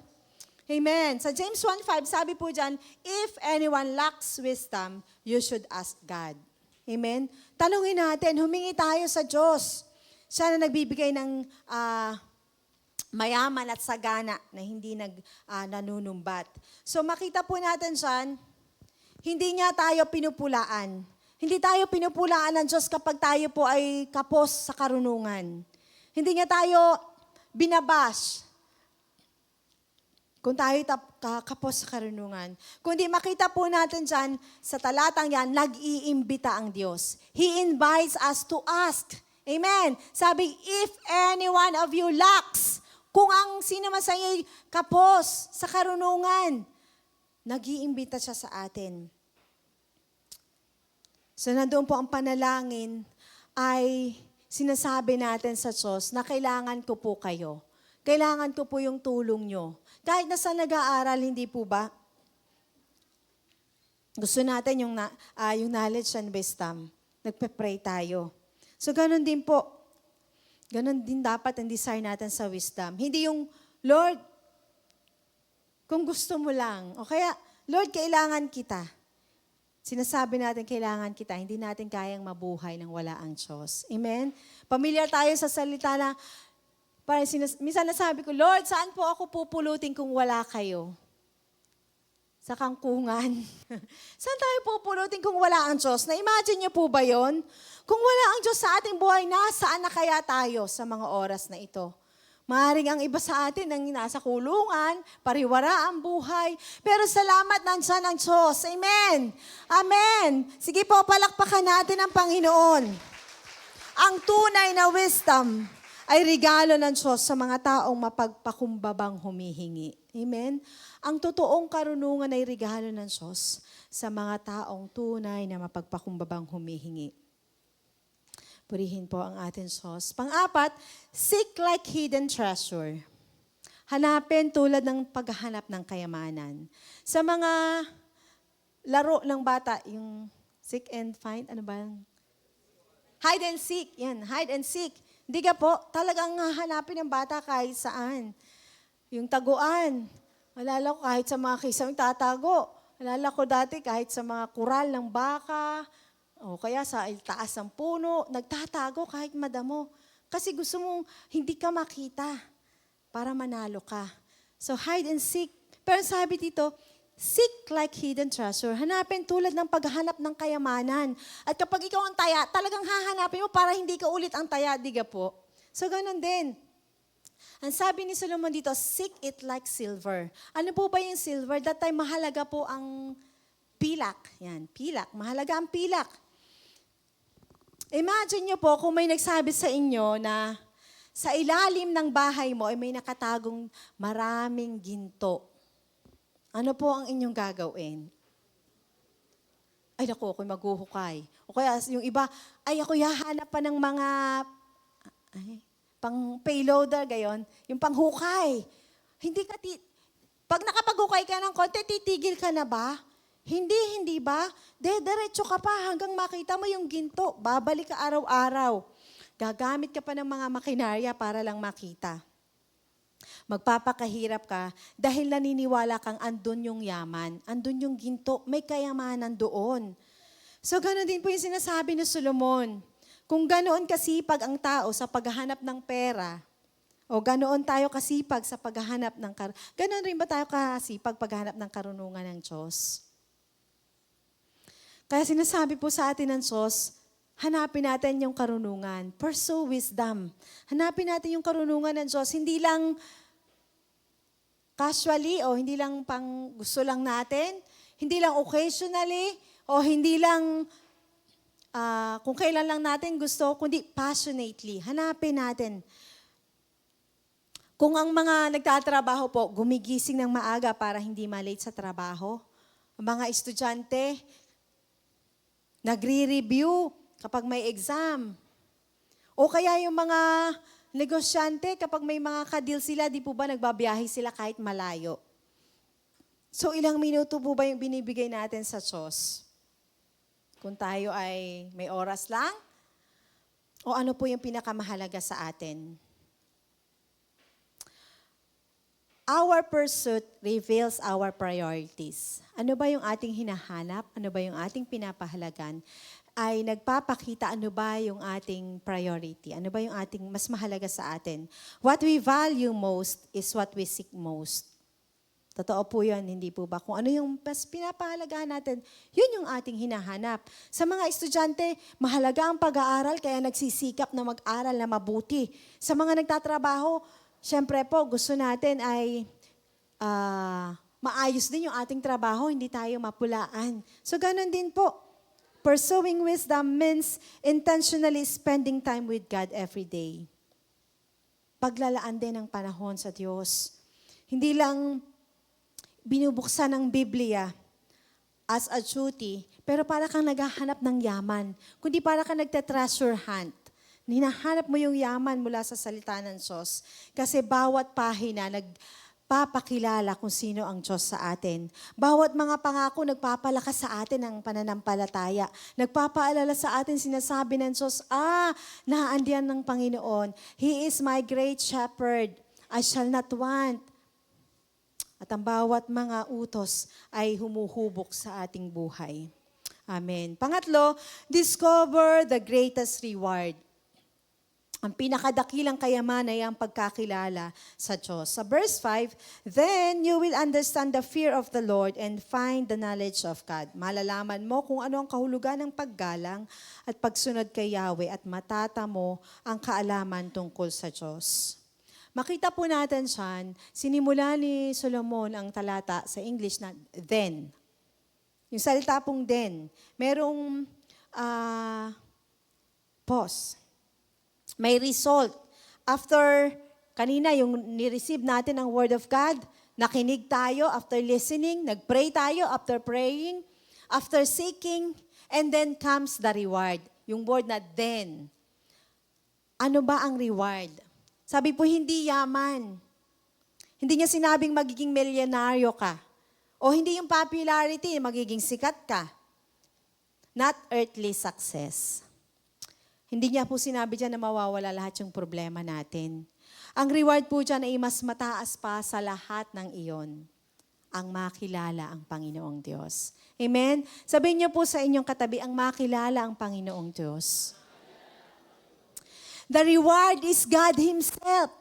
Amen. Sa James 1:5, sabi po dyan, if anyone lacks wisdom, you should ask God. Amen? Tanungin natin, humingi tayo sa Diyos. Siya na nagbibigay ng mayaman at sagana na hindi nanunumbat. So makita po natin dyan, hindi niya tayo pinupulaan. Hindi tayo pinupulaan ng Diyos kapag tayo po ay kapos sa karunungan. Hindi niya tayo binabash kung tayo kapos sa karunungan. Kundi makita po natin dyan, sa talatang yan, nag-iimbita ang Diyos. He invites us to ask. Amen. Sabi, if any one of you lacks, kung ang sino man sa inyo kapos sa karunungan, nag-iimbita siya sa atin. So nandoon po ang panalangin ay sinasabi natin sa Diyos na kailangan ko po kayo. Kailangan ko po yung tulong nyo. Kahit nasa nag-aaral, hindi po ba? Gusto natin yung knowledge and wisdom. Nagpe-pray tayo. So ganun din po. Ganun din dapat ang desire natin sa wisdom. Hindi yung, Lord, kung gusto mo lang. O kaya, Lord, kailangan kita. Sinasabi natin, kailangan kita. Hindi natin kayang mabuhay nang wala ang Diyos. Amen? Pamilyar tayo sa salita na, minsan nasabi ko, Lord, saan po ako pupulutin kung wala kayo? Sa kangkungan. Saan tayo pupulutin kung wala ang Diyos? Na-imagine niyo po ba yon? Kung wala ang Diyos sa ating buhay, nasaan na kaya tayo sa mga oras na ito? Maaring ang iba sa atin ang nasa kulungan, pariwara ang buhay. Pero salamat nandyan ang Diyos. Amen. Amen. Sige po, palakpakan natin ang Panginoon. Ang tunay na wisdom ay regalo ng Diyos sa mga taong mapagpakumbabang humihingi. Amen. Ang totoong karunungan ay regalo ng Diyos sa mga taong tunay na mapagpakumbabang humihingi. Purihin po ang ating Diyos. Pang-apat, seek like hidden treasure. Hanapin tulad ng paghahanap ng kayamanan. Sa mga laro ng bata, yung seek and find, ano ba? Hide and seek. Yan, hide and seek. Hindi ka po, talagang hahanapin ng bata kahit saan. Yung taguan. Alala ko kahit sa mga kisang tatago. Alala ko dati kahit sa mga kural ng baka, o kaya sa taas ng puno, nagtatago kahit madamo. Kasi gusto mong hindi ka makita para manalo ka. So hide and seek. Pero sabi dito, seek like hidden treasure. Hanapin tulad ng paghahanap ng kayamanan. At kapag ikaw ang taya, talagang hahanapin mo para hindi ka ulit ang taya, diga po. So ganun din. Ang sabi ni Solomon dito, seek it like silver. Ano po ba yung silver? That time mahalaga po ang pilak. Yan, pilak. Mahalaga ang pilak. Imagine nyo po kung may nagsabi sa inyo na sa ilalim ng bahay mo ay may nakatagong maraming ginto. Ano po ang inyong gagawin? Ay naku, ako'y maghuhukay. O kaya yung iba, ay ako'y hahanap pa ng mga pang payloader, gayon. Yung panghukay. Hindi ka, pag nakapaghukay ka ng konti, titigil ka na ba? Hindi ba? Diretso ka pa hanggang makita mo yung ginto. Babalik ka araw-araw. Gagamit ka pa ng mga makinarya para lang makita. Magpapakahirap ka dahil naniniwala kang andun yung yaman, andun yung ginto, may kayamanan doon. So gano'n din po yung sinasabi ni Solomon. Kung ganoon kasipag ang tao sa paghahanap ng pera, o ganoon tayo kasipag sa paghahanap ng ganoon rin ba tayo kasipag paghahanap ng karunungan ng Diyos? Kaya sinasabi po sa atin ng Diyos, hanapin natin yung karunungan. Pursue wisdom. Hanapin natin yung karunungan ng Diyos. Hindi lang casually o hindi lang pang gusto lang natin. Hindi lang occasionally o hindi lang kung kailan lang natin gusto, kundi passionately. Hanapin natin. Kung ang mga nagtatrabaho po, gumigising ng maaga para hindi malate sa trabaho. Ang mga estudyante, nagre-review kapag may exam. O kaya yung mga negosyante, kapag may mga ka-deal sila, di po ba nagbabiyahe sila kahit malayo? So ilang minuto po ba yung binibigay natin sa Diyos? Kung tayo ay may oras lang? O ano po yung pinakamahalaga sa atin? Our pursuit reveals our priorities. Ano ba yung ating hinahanap? Ano ba yung ating pinapahalagan? Ay nagpapakita ano ba yung ating priority? Ano ba yung ating mas mahalaga sa atin? What we value most is what we seek most. Totoo po yun, hindi po ba? Kung ano yung mas pinapahalagaan natin, yun yung ating hinahanap. Sa mga estudyante, mahalaga ang pag-aaral, kaya nagsisikap na mag-aral na mabuti. Sa mga nagtatrabaho, siyempre po, gusto natin ay maayos din yung ating trabaho, hindi tayo mapulaan. So, ganun din po. Pursuing wisdom means intentionally spending time with God every day. Paglalaan din ng panahon sa Diyos. Hindi lang binubuksan ng Biblia as a duty, pero para kang naghahanap ng yaman, kundi para kang nagte-treasure hunt. Hinahanap mo yung yaman mula sa salita ng Diyos. Kasi bawat pahina nagpapakilala kung sino ang Diyos sa atin. Bawat mga pangako nagpapalakas sa atin ng pananampalataya. Nagpapaalala sa atin, sinasabi ng Diyos, naandiyan ng Panginoon. He is my great shepherd. I shall not want. At ang bawat mga utos ay humuhubok sa ating buhay. Amen. Pangatlo, discover the greatest reward. Ang pinakadakilang kayamanan ay ang pagkakilala sa Diyos. Sa verse 5, then you will understand the fear of the Lord and find the knowledge of God. Malalaman mo kung ano ang kahulugan ng paggalang at pagsunod kay Yahweh at matatamo ang kaalaman tungkol sa Diyos. makita po natin siyan, sinimula ni Solomon ang talata sa English na then. Yung salita pong then, merong pause. May result. After, kanina yung ni-receive natin ang Word of God, nakinig tayo after listening, nag-pray tayo after praying, after seeking, and then comes the reward. Yung word na then. Ano ba ang reward? Sabi po, hindi yaman. Hindi niya sinabing magiging milyonaryo ka. O hindi yung popularity, magiging sikat ka. Not earthly success. Hindi niya po sinabi dyan na mawawala lahat yung problema natin. Ang reward po dyan ay mas mataas pa sa lahat ng iyon. Ang makilala ang Panginoong Diyos. Amen? Sabihin niyo po sa inyong katabi, ang makilala ang Panginoong Diyos. The reward is God Himself.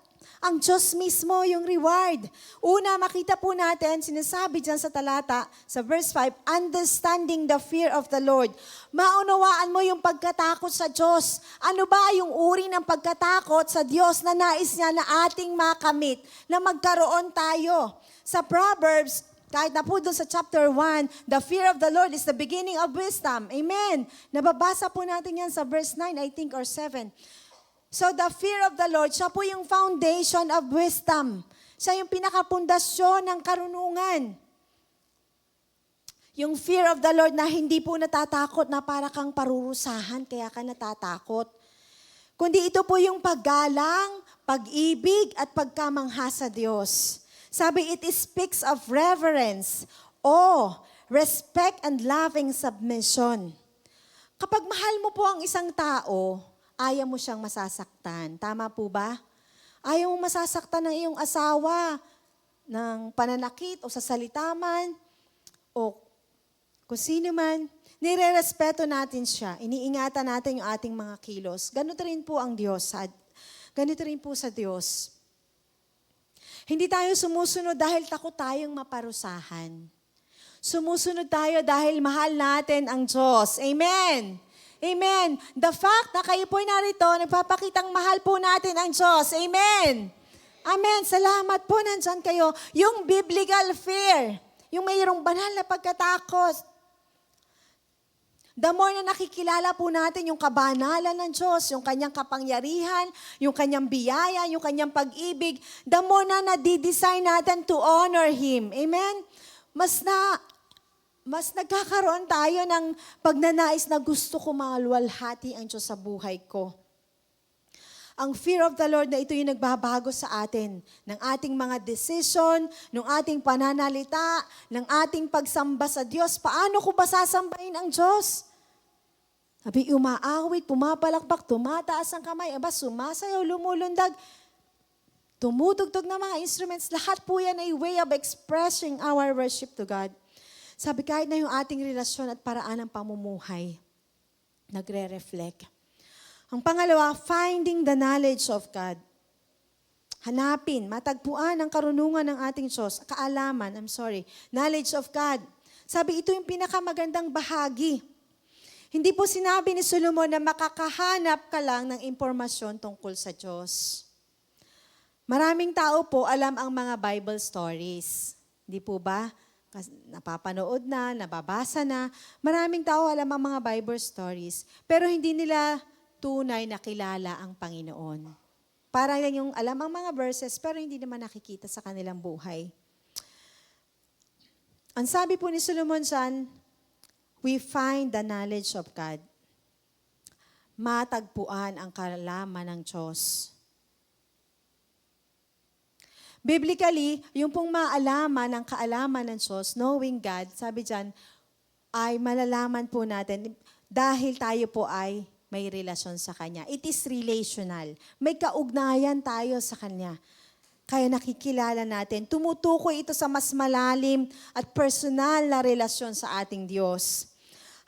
Ang Diyos mismo yung reward. Una, makita po natin, sinasabi dyan sa talata, sa verse 5, understanding the fear of the Lord. Maunawaan mo yung pagkatakot sa Diyos. Ano ba yung uri ng pagkatakot sa Diyos na nais niya na ating makamit, na magkaroon tayo? Sa Proverbs, kahit na po doon sa chapter 1, the fear of the Lord is the beginning of wisdom. Amen. Nababasa po natin yan sa verse 9, I think, or 7. So the fear of the Lord, siya po yung foundation of wisdom. Siya yung pinakapundasyon ng karunungan. Yung fear of the Lord na hindi po natatakot na para kang parurusahan, kaya ka natatakot. Kundi ito po yung paggalang, pag-ibig at pagkamangha sa Diyos. Sabi, it speaks of reverence, awe, respect, and loving submission. Kapag mahal mo po ang isang tao, ayaw mo siyang masasaktan. Tama po ba? Ayaw mo masasaktan ng iyong asawa ng pananakit o sa salita man o kung sino man. Nire-respeto natin siya. Iniingatan natin yung ating mga kilos. Ganito rin po ang Diyos. Ganito rin po sa Diyos. Hindi tayo sumusunod dahil takot tayong maparusahan. Sumusunod tayo dahil mahal natin ang Diyos. Amen! Amen. The fact na kayo po'y narito, nagpapakitang mahal po natin ang Diyos. Amen. Amen. Salamat po nandyan kayo. Yung biblical fear, yung mayroong banal na pagkatakot. The more na nakikilala po natin yung kabanalan ng Diyos, yung kanyang kapangyarihan, yung kanyang biyaya, yung kanyang pag-ibig, the more na nadidesign natin to honor Him. Amen. Mas nagkakaroon tayo ng pagnanais na gusto ko maluwalhati ang Diyos sa buhay ko. Ang fear of the Lord na ito yung nagbabago sa atin, ng ating mga decision, ng ating pananalita, ng ating pagsamba sa Diyos. Paano ko ba sasambahin ang Diyos? Sabi, umaawit, pumapalakpak, tumataas ang kamay, aba, sumasayaw, lumulundag, tumutugtog na mga instruments. Lahat po yan ay way of expressing our worship to God. Sabi, kahit na yung ating relasyon at paraan ng pamumuhay, nagre-reflect. Ang pangalawa, finding the knowledge of God. Hanapin, matagpuan ang karunungan ng ating Diyos, knowledge of God. Sabi, ito yung pinakamagandang bahagi. Hindi po sinabi ni Solomon na makakahanap ka lang ng impormasyon tungkol sa Diyos. Maraming tao po alam ang mga Bible stories. Hindi po ba? Napapanood na, nababasa na. Maraming tao alam ang mga Bible stories, pero hindi nila tunay na kilala ang Panginoon. Parang lang yung alam ang mga verses, pero hindi naman nakikita sa kanilang buhay. Ang sabi po ni Solomon dyan, we find the knowledge of God. Matagpuan ang kaalaman ng Diyos. Biblically, yung pong maalaman ng kaalaman ng Diyos, knowing God, sabi dyan, ay malalaman po natin dahil tayo po ay may relasyon sa Kanya. It is relational. May kaugnayan tayo sa Kanya. Kaya nakikilala natin. Tumutukoy ito sa mas malalim at personal na relasyon sa ating Diyos.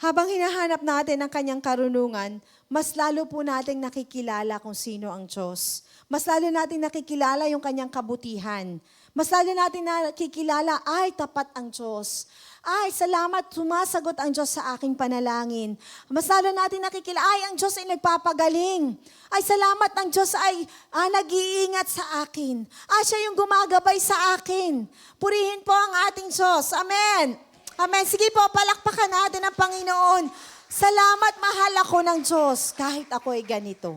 Habang hinahanap natin ang Kanyang karunungan, mas lalo po nating nakikilala kung sino ang Diyos. Mas lalo natin nakikilala yung kanyang kabutihan. Mas lalo natin nakikilala, ay tapat ang Diyos. Ay, salamat, sumasagot ang Diyos sa aking panalangin. Mas lalo natin nakikila, ay, ang Diyos ay nagpapagaling. Ay, salamat ng Diyos ay nag-iingat sa akin. Siya yung gumagabay sa akin. Purihin po ang ating Diyos. Amen. Amen. Sige po, palakpakan natin ang Panginoon. Salamat, mahal ako ng Diyos kahit ako ay ganito.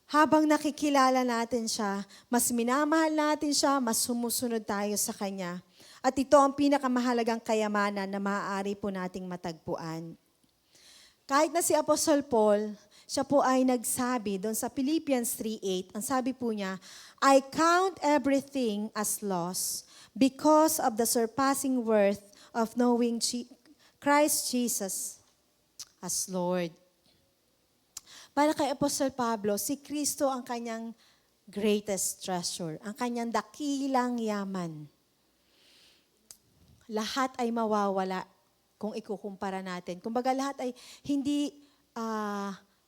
Habang nakikilala natin siya, mas minamahal natin siya, mas sumusunod tayo sa Kanya. At ito ang pinakamahalagang kayamanan na maaari po nating matagpuan. Kahit na si Apostle Paul, siya po ay nagsabi doon sa Philippians 3:8, ang sabi po niya, I count everything as loss because of the surpassing worth of knowing Christ Jesus as Lord. Para kay Apostle Pablo, si Kristo ang kanyang greatest treasure, ang kanyang dakilang yaman. Lahat ay mawawala kung ikukumpara natin. Kumbaga lahat ay hindi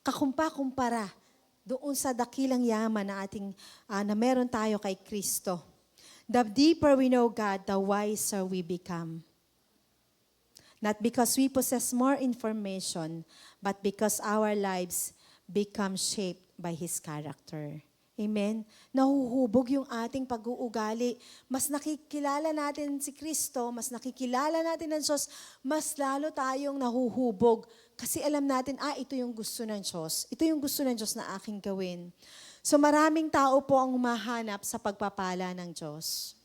kakumpa-kumpara doon sa dakilang yaman na meron tayo kay Kristo. The deeper we know God, the wiser we become. Not because we possess more information, but because our lives become shaped by His character. Amen? Nahuhubog yung ating pag-uugali. Mas nakikilala natin si Kristo, mas nakikilala natin ang Diyos, mas lalo tayong nahuhubog. Kasi alam natin, ito yung gusto ng Diyos. Ito yung gusto ng Diyos na aking gawin. So maraming tao po ang humahanap sa pagpapala ng Diyos.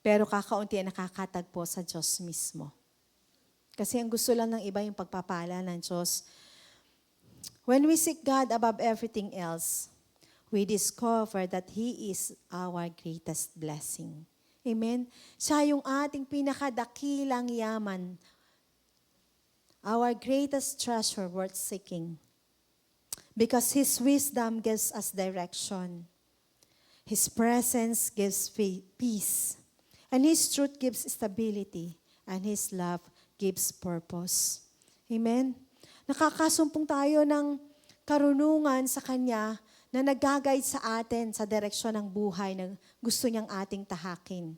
Pero kakaunti ang nakakatagpo sa Diyos mismo. Kasi ang gusto lang ng iba yung pagpapala ng Diyos. When we seek God above everything else, we discover that He is our greatest blessing. Amen? Siya yung ating pinakadakilang yaman. Our greatest treasure worth seeking. Because His wisdom gives us direction. His presence gives peace. And His truth gives stability. And His love gives purpose. Amen? Nakakasumpong tayo ng karunungan sa Kanya na nag-guide sa atin sa direksyon ng buhay na gusto niyang ating tahakin.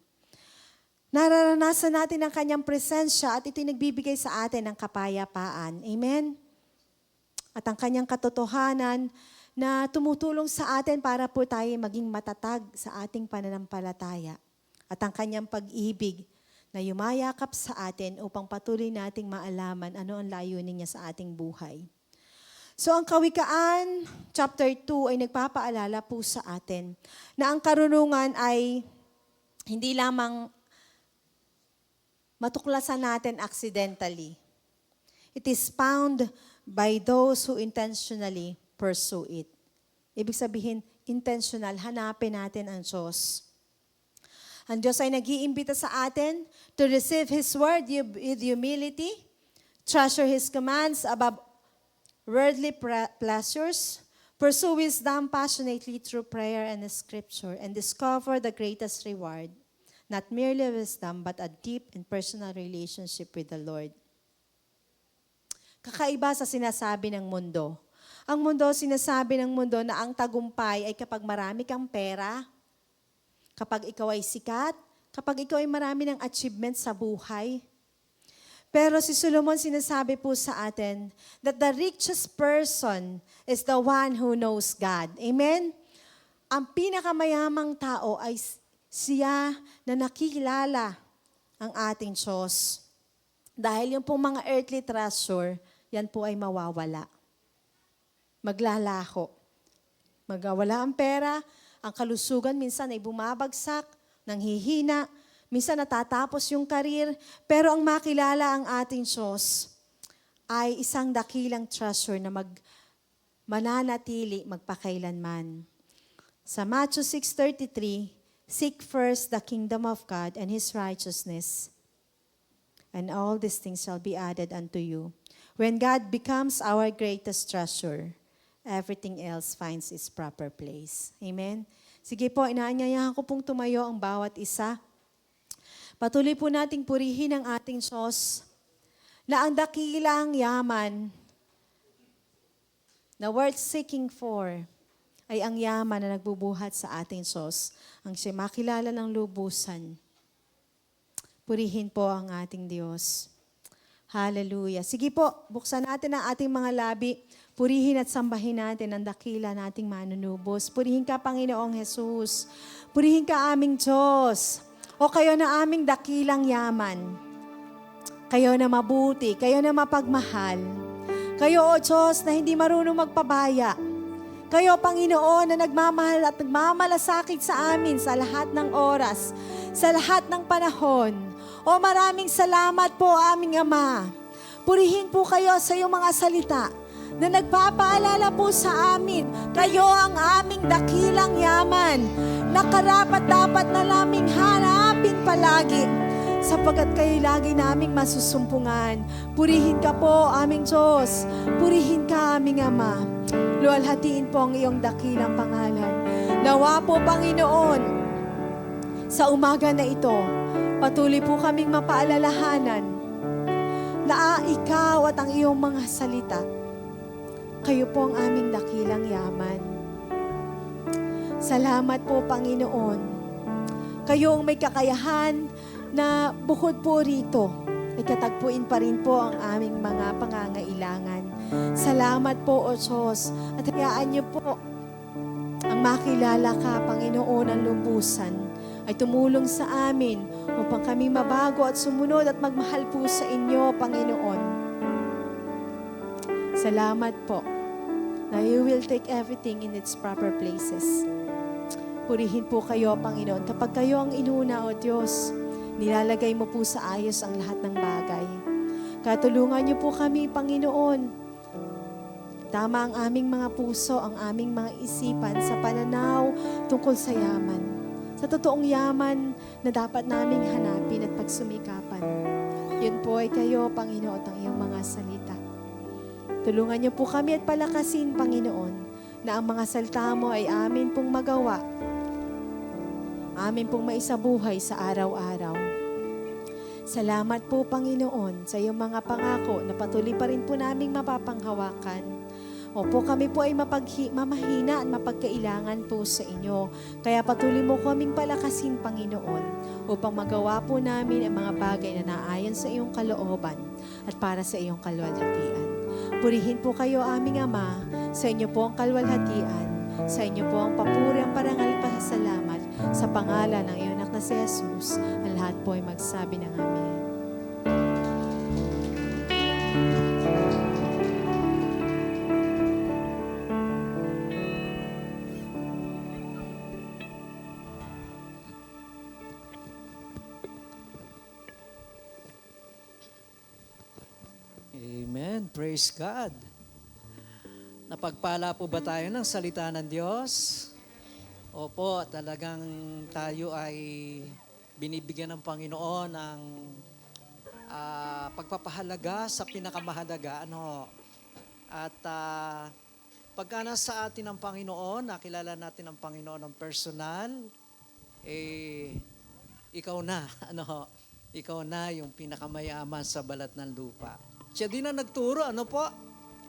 Nararanasan natin ang Kanyang presensya at ito'y nagbibigay sa atin ng kapayapaan. Amen? At ang Kanyang katotohanan na tumutulong sa atin para po tayo maging matatag sa ating pananampalataya. At ang Kanyang pag-ibig na yumayakap sa atin upang patuloy nating maalaman ano ang layunin niya sa ating buhay. So ang Kawikaan, chapter 2 ay nagpapaalala po sa atin na ang karunungan ay hindi lamang matuklasan natin accidentally. It is found by those who intentionally pursue it. Ibig sabihin, intentional, hanapin natin ang Diyos. Ang Diyos ay nag-iimbita sa atin to receive His word with humility, treasure His commands above worldly pleasures, pursue wisdom passionately through prayer and scripture, and discover the greatest reward, not merely wisdom, but a deep and personal relationship with the Lord. Kakaiba sa sinasabi ng mundo. Ang mundo, sinasabi ng mundo na ang tagumpay ay kapag marami kang pera, kapag ikaw ay sikat, kapag ikaw ay marami ng achievements sa buhay. Pero si Solomon sinasabi po sa atin that the richest person is the one who knows God. Amen? Ang pinakamayamang tao ay siya na nakilala ang ating Diyos. Dahil yung pong mga earthly treasure, yan po ay mawawala. Maglalaho. Magawala ang pera, ang kalusugan minsan ay bumabagsak, nanghihina, minsan natatapos yung karir, pero ang makilala ang ating Diyos ay isang dakilang treasure na mananatili magpakailanman. Sa Matthew 6:33, seek first the kingdom of God and His righteousness, and all these things shall be added unto you. When God becomes our greatest treasure, everything else finds its proper place. Amen? Sige po, inaanyayahan ko pong tumayo ang bawat isa. Patuloy po nating purihin ang ating Diyos na ang dakilang yaman na worth seeking for ay ang yaman na nagbubuhat sa ating Diyos, ang siya makilala ng lubusan. Purihin po ang ating Diyos. Hallelujah. Sige po, buksan natin ang ating mga labi. Purihin at sambahin natin ang dakila nating manunubos. Purihin ka, Panginoong Jesus. Purihin ka, aming Diyos. O kayo na aming dakilang yaman. Kayo na mabuti, kayo na mapagmahal. Kayo, O Diyos, na hindi marunong magpabaya. Kayo, Panginoon, na nagmamahal at nagmamalasakit sa amin sa lahat ng oras, sa lahat ng panahon. O maraming salamat po, aming Ama. Purihin po kayo sa iyong mga salita na nagpapaalala po sa amin. Kayo ang aming dakilang yaman na karapat-dapat na naming hanapin palagi sapagkat kayo lagi naming masusumpungan. Purihin ka po, aming Diyos. Purihin ka, aming Ama. Luwalhatiin po ang iyong dakilang pangalan. Nawa po, Panginoon, sa umaga na ito, patuloy po kaming mapaalalahanan na ikaw at ang iyong mga salita, kayo po ang aming dakilang yaman. Salamat po, Panginoon. Kayo ang may kakayahan na bukod po rito, ay katagpuin pa rin po ang aming mga pangangailangan. Salamat po, O Diyos, at hayaan niyo po ang makilala ka, Panginoon, ang lubusan ay tumulong sa amin upang kami mabago at sumunod at magmahal po sa inyo, Panginoon. Salamat po na you will take everything in its proper places. Purihin po kayo, Panginoon. Kapag kayo ang inuna, O Diyos, nilalagay mo po sa ayos ang lahat ng bagay. Katulungan niyo po kami, Panginoon. Tama ang aming mga puso, ang aming mga isipan sa pananaw tungkol sa yaman. Sa totoong yaman na dapat naming hanapin at pagsumikapan. Yun po ay kayo, Panginoon, ang iyong mga salita. Tulungan niyo po kami at palakasin, Panginoon, na ang mga salita mo ay amin pong magawa. Amin pong maisabuhay sa araw-araw. Salamat po, Panginoon, sa iyong mga pangako na patuloy pa rin po naming mapapanghawakan. Opo, kami po ay mamahina at mapagkailangan po sa inyo. Kaya patuloy mo kaming palakasin, Panginoon, upang magawa po namin ang mga bagay na naayon sa iyong kalooban at para sa iyong kalwalhatian. Purihin po kayo, aming Ama, sa inyo po ang kalwalhatian, sa inyo po ang papuri, ang parangal, pasalamat, sa pangalan ng iyong anak na si Jesus. Ang lahat po ay magsabi ng Amen. Amen. Praise God. Napagpala po ba tayo ng salita ng Diyos? Opo, talagang tayo ay binibigyan ng Panginoon ng pagpapahalaga sa pinakamahalaga. At pagka nasa atin ang Panginoon, nakilala natin ang Panginoon ng personal, ikaw na, ikaw na yung pinakamayaman sa balat ng lupa. Siya din ang nagturo,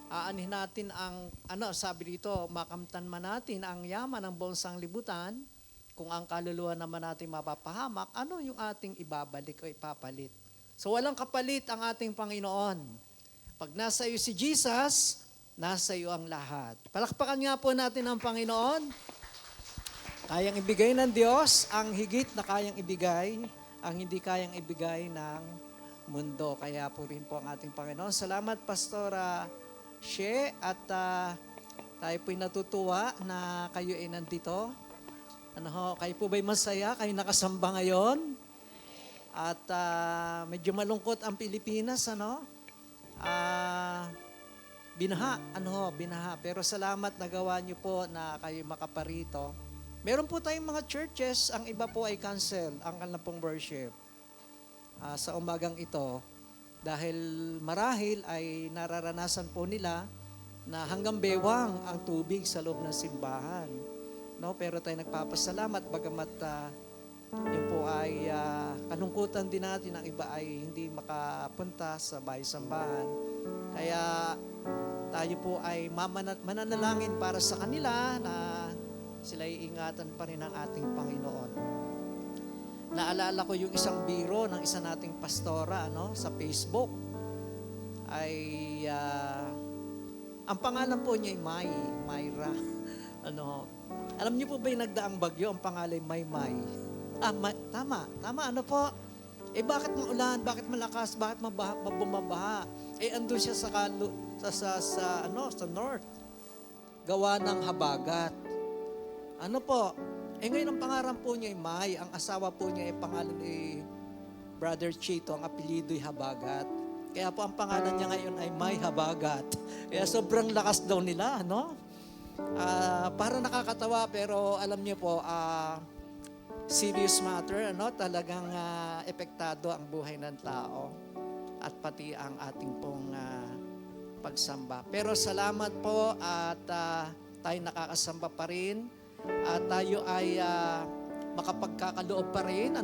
aanhin natin ang, sabi dito, makamtan man natin ang yaman ng buong sanglibutan, kung ang kaluluwa naman natin mapapahamak, ano yung ating ibabalik o ipapalit? So walang kapalit ang ating Panginoon. Pag nasa iyo si Jesus, nasa iyo ang lahat. Palakpakan nga po natin ang Panginoon. Kayang ibigay ng Diyos ang higit na kayang ibigay, ang hindi kayang ibigay ng mundo. Kaya po rin po ang ating Panginoon. Salamat, Pastora She, at tayo po'y natutuwa na kayo ay nandito. Kayo po ba'y masaya? Kayo nakasamba ngayon? At medyo malungkot ang Pilipinas, binaha. Pero salamat nagawa niyo po na kayo makaparito. Meron po tayong mga churches, ang iba po ay cancel, ang kanilang pong worship. Sa umagang ito, dahil marahil ay nararanasan po nila na hanggang bewang ang tubig sa loob ng simbahan. Pero tayo nagpapasalamat bagamat yun po ay kalungkutan din natin, ang iba ay hindi makapunta sa bahay-sambahan. Kaya tayo po ay mananalangin para sa kanila na sila iingatan pa rin ng ating Panginoon. Naalala ko yung isang biro ng isa nating pastora sa Facebook. Ang pangalan po niya ay Myra. Alam niyo po ba yung nagdaang bagyo, ang pangalan ay Maymay? Tama, ano po? Bakit maulan? Bakit malakas? Bakit bumabaha? Andun siya sa north. Gawa ng habagat. Ano po? Ngayon ang pangalan po niya ay May. Ang asawa po niya ay pangalan ay Brother Chito. Ang apelyido ay Habagat. Kaya po ang pangalan niya ngayon ay May Habagat. Kaya sobrang lakas daw nila, para nakakatawa, pero alam niyo po, serious matter, talagang epektado ang buhay ng tao at pati ang ating pong pagsamba. Pero salamat po at tayo nakakasamba pa rin at tayo ay makapagkakaloob pa rin.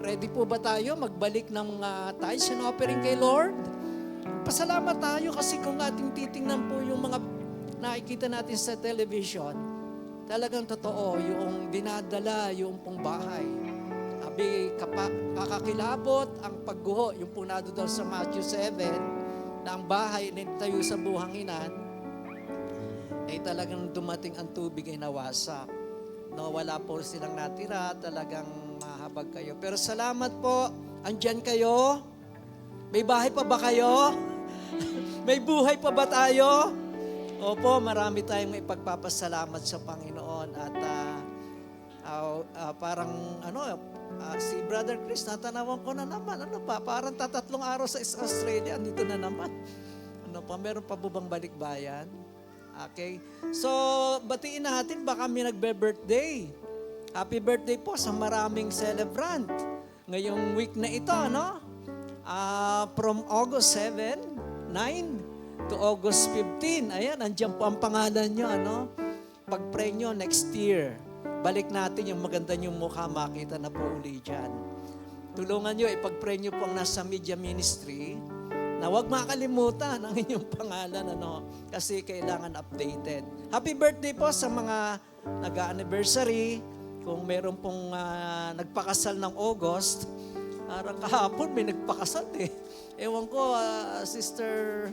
Ready po ba tayo magbalik ng tithes and offering kay Lord? Pasalamat tayo kasi kung ating titingnan po yung mga nakikita natin sa television, talagang totoo yung dinadala yung pong bahay. Sabi, kakakilabot ang pagguho, yung punado daw sa Matthew 7, na ang bahay na tayo sa buhanginan, ay talagang dumating ang tubig ay nawasak. Wala po silang natira, talagang mahabag kayo. Pero salamat po, andyan kayo. May bahay pa ba kayo? May buhay pa ba tayo? Opo, marami tayong ipagpapasalamat sa Panginoon. At si Brother Chris, natanawan ko na naman. Parang 3 araw sa Australia, andito na naman. Meron pa bubang balikbayan? Okay. So, batiin natin, baka may nagbe-birthday. Happy birthday po sa maraming celebrant. Ngayong week na ito, from August 7, 9 to August 15. Ayan, andyan po ang pangalan nyo, Pag-pray nyo next year, balik natin yung maganda nyong mukha, makita na po uli dyan. Tulungan nyo, ipag-pray nyo po ang nasa media ministry, na huwag makalimutan ang inyong pangalan, kasi kailangan updated. Happy birthday po sa mga nag-anniversary. Kung meron pong nagpakasal ng August, parang kahapon may nagpakasal Ewan ko, Sister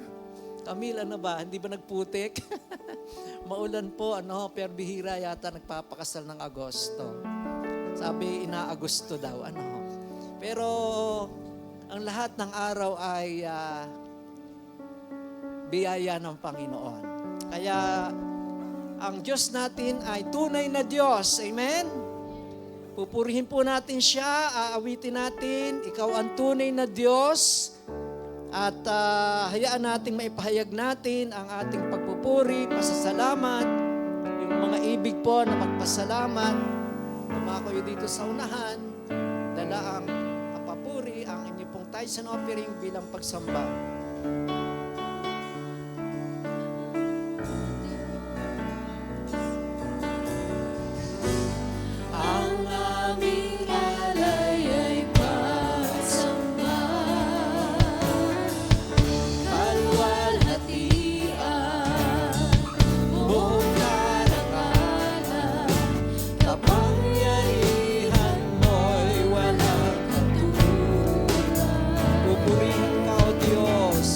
Camille, hindi ba nagputik? Maulan po, pero bihira yata nagpapakasal ng Agosto. Sabi, ina-Agosto daw, Pero, ang lahat ng araw ay biyaya ng Panginoon. Kaya, ang Diyos natin ay tunay na Diyos. Amen? Pupurihin po natin siya, aawitin natin, ikaw ang tunay na Diyos. At hayaan nating maipahayag natin ang ating pagpupuri, pasasalamat, yung mga ibig po na magpasalamat. Tumako kayo dito sa unahan, dala ang papuri, ang inyong pong tithes and offering bilang pagsamba. Ang aming alay ay pagsamba, kalwalhatian, buong karangalan, kapangyarihan mo'y walang katulad. Pupurihin ka, O Diyos.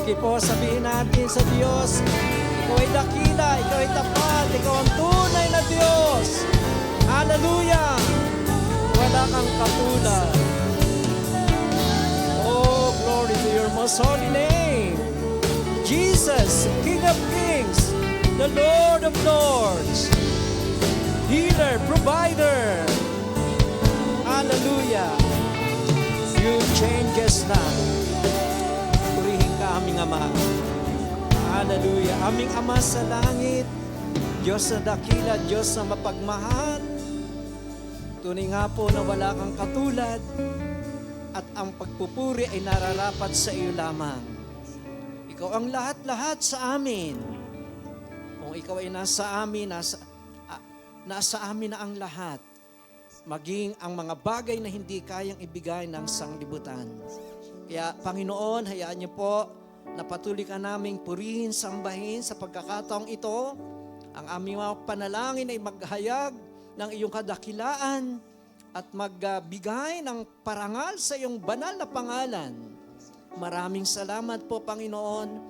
Sige po, sabihin natin sa Diyos, ikaw ay dakila, ikaw ay tapat, ikaw ang tunay na Diyos. Hallelujah! Wala kang katulad. Oh, glory to your most holy name. Jesus, King of Kings, the Lord of Lords, healer, provider. Hallelujah. You change us not. Purihin ka aming Ama. Hallelujah. Aming Ama sa langit, Diyos na dakila, Diyos na mapagmahal. Tunay nga po na wala kang katulad at ang pagpupuri ay nararapat sa iyo lamang. Ikaw ang lahat-lahat sa amin. Kung ikaw ay nasa amin, nasa amin na ang lahat. Maging ang mga bagay na hindi kayang ibigay ng sanglibutan. Kaya Panginoon, hayaan niyo po na patuloy ka naming purihin, sambahin sa pagkakataong ito. Ang aming mga panalangin ay maghayag ng iyong kadakilaan at magbigay ng parangal sa iyong banal na pangalan. Maraming salamat po, Panginoon.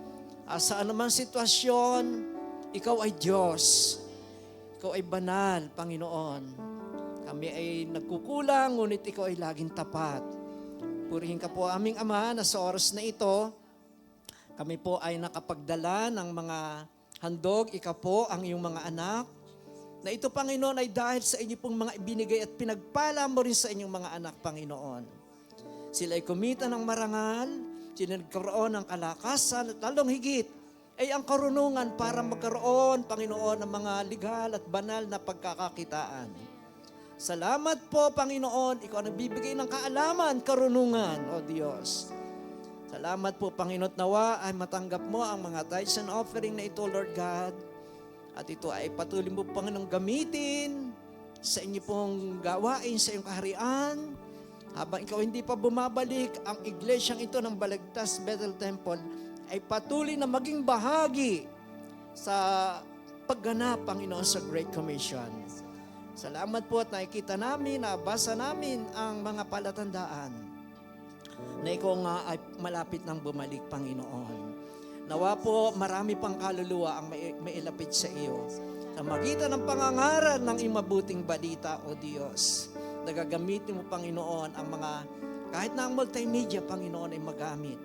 Sa anumang sitwasyon, ikaw ay Diyos. Ikaw ay banal, Panginoon. Kami ay nagkukulang, ngunit ikaw ay laging tapat. Purihin ka po aming Ama na sa oras na ito, kami po ay nakapagdala ng mga handog, ikaw po ang iyong mga anak, na ito, Panginoon, ay dahil sa inyo pong mga ibinigay at pinagpala mo rin sa inyong mga anak, Panginoon. Sila ay kumita ng marangal, sila nagkaroon ng kalakasan at lalong higit ay ang karunungan para magkaroon, Panginoon, ng mga legal at banal na pagkakakitaan. Salamat po, Panginoon. Ikaw ang nagbibigay ng kaalaman, karunungan, O Diyos. Salamat po, Panginoon, nawa ay matanggap mo ang mga tithes and offering na ito, Lord God. At ito ay patuloy mo, Panginoon, gamitin sa inyo pong gawain sa iyong kaharian. Habang ikaw hindi pa bumabalik, ang iglesyang ito ng Balagtas Bethel Temple ay patuloy na maging bahagi sa pagganap, Panginoon, sa Great Commission. Salamat po at nakikita namin, nabasa namin ang mga palatandaan na ikaw nga ay malapit nang bumalik, Panginoon. Nawa po marami pang kaluluwa ang mailapit sa iyo sa magitan ng pangangaral ng iyong mabuting balita, O Diyos. Nagagamitin mo, Panginoon, ang mga, kahit na ang multimedia, Panginoon, ay magamit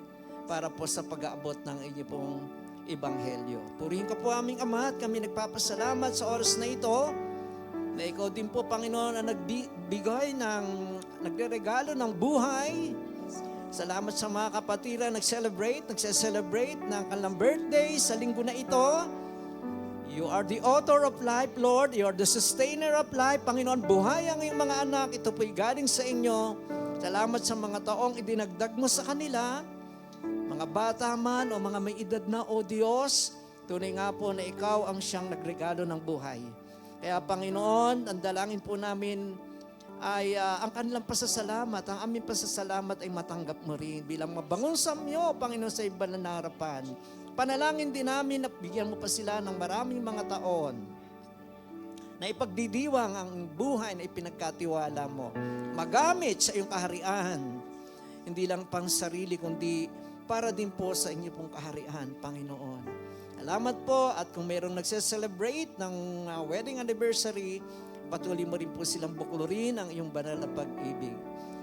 para po sa pag-aabot ng inyong pong ebanghelyo. Purihin ka po aming Ama at kami nagpapasalamat sa oras na ito na ikaw din po, Panginoon, ang nagbigay ng, nagregalo ng buhay. Salamat sa mga kapatiran nagse-celebrate ng kanilang birthday sa linggo na ito. You are the author of life, Lord. You are the sustainer of life. Panginoon, buhay ang iyong mga anak. Ito po'y galing sa inyo. Salamat sa mga taong idinagdag mo sa kanila. Mga bata man o mga may edad na, O Diyos, tunay nga po na ikaw ang siyang nagregalo ng buhay. Kaya Panginoon, ang dalangin po namin ay ang kanilang pasasalamat, ang aming pasasalamat ay matanggap mo rin bilang mabangong samyo, Panginoon, sa iba na harapan. Panalangin din namin na bigyan mo pa sila ng maraming mga taon na ipagdidiwang ang buhay na ipinagkatiwala mo. Magamit sa iyong kaharian, hindi lang pang sarili, kundi para din po sa inyo pong kaharian, Panginoon. Salamat po at kung mayroong nagse-celebrate ng wedding anniversary, patuloy mo rin po silang buklurin ang iyong banal na pag-ibig.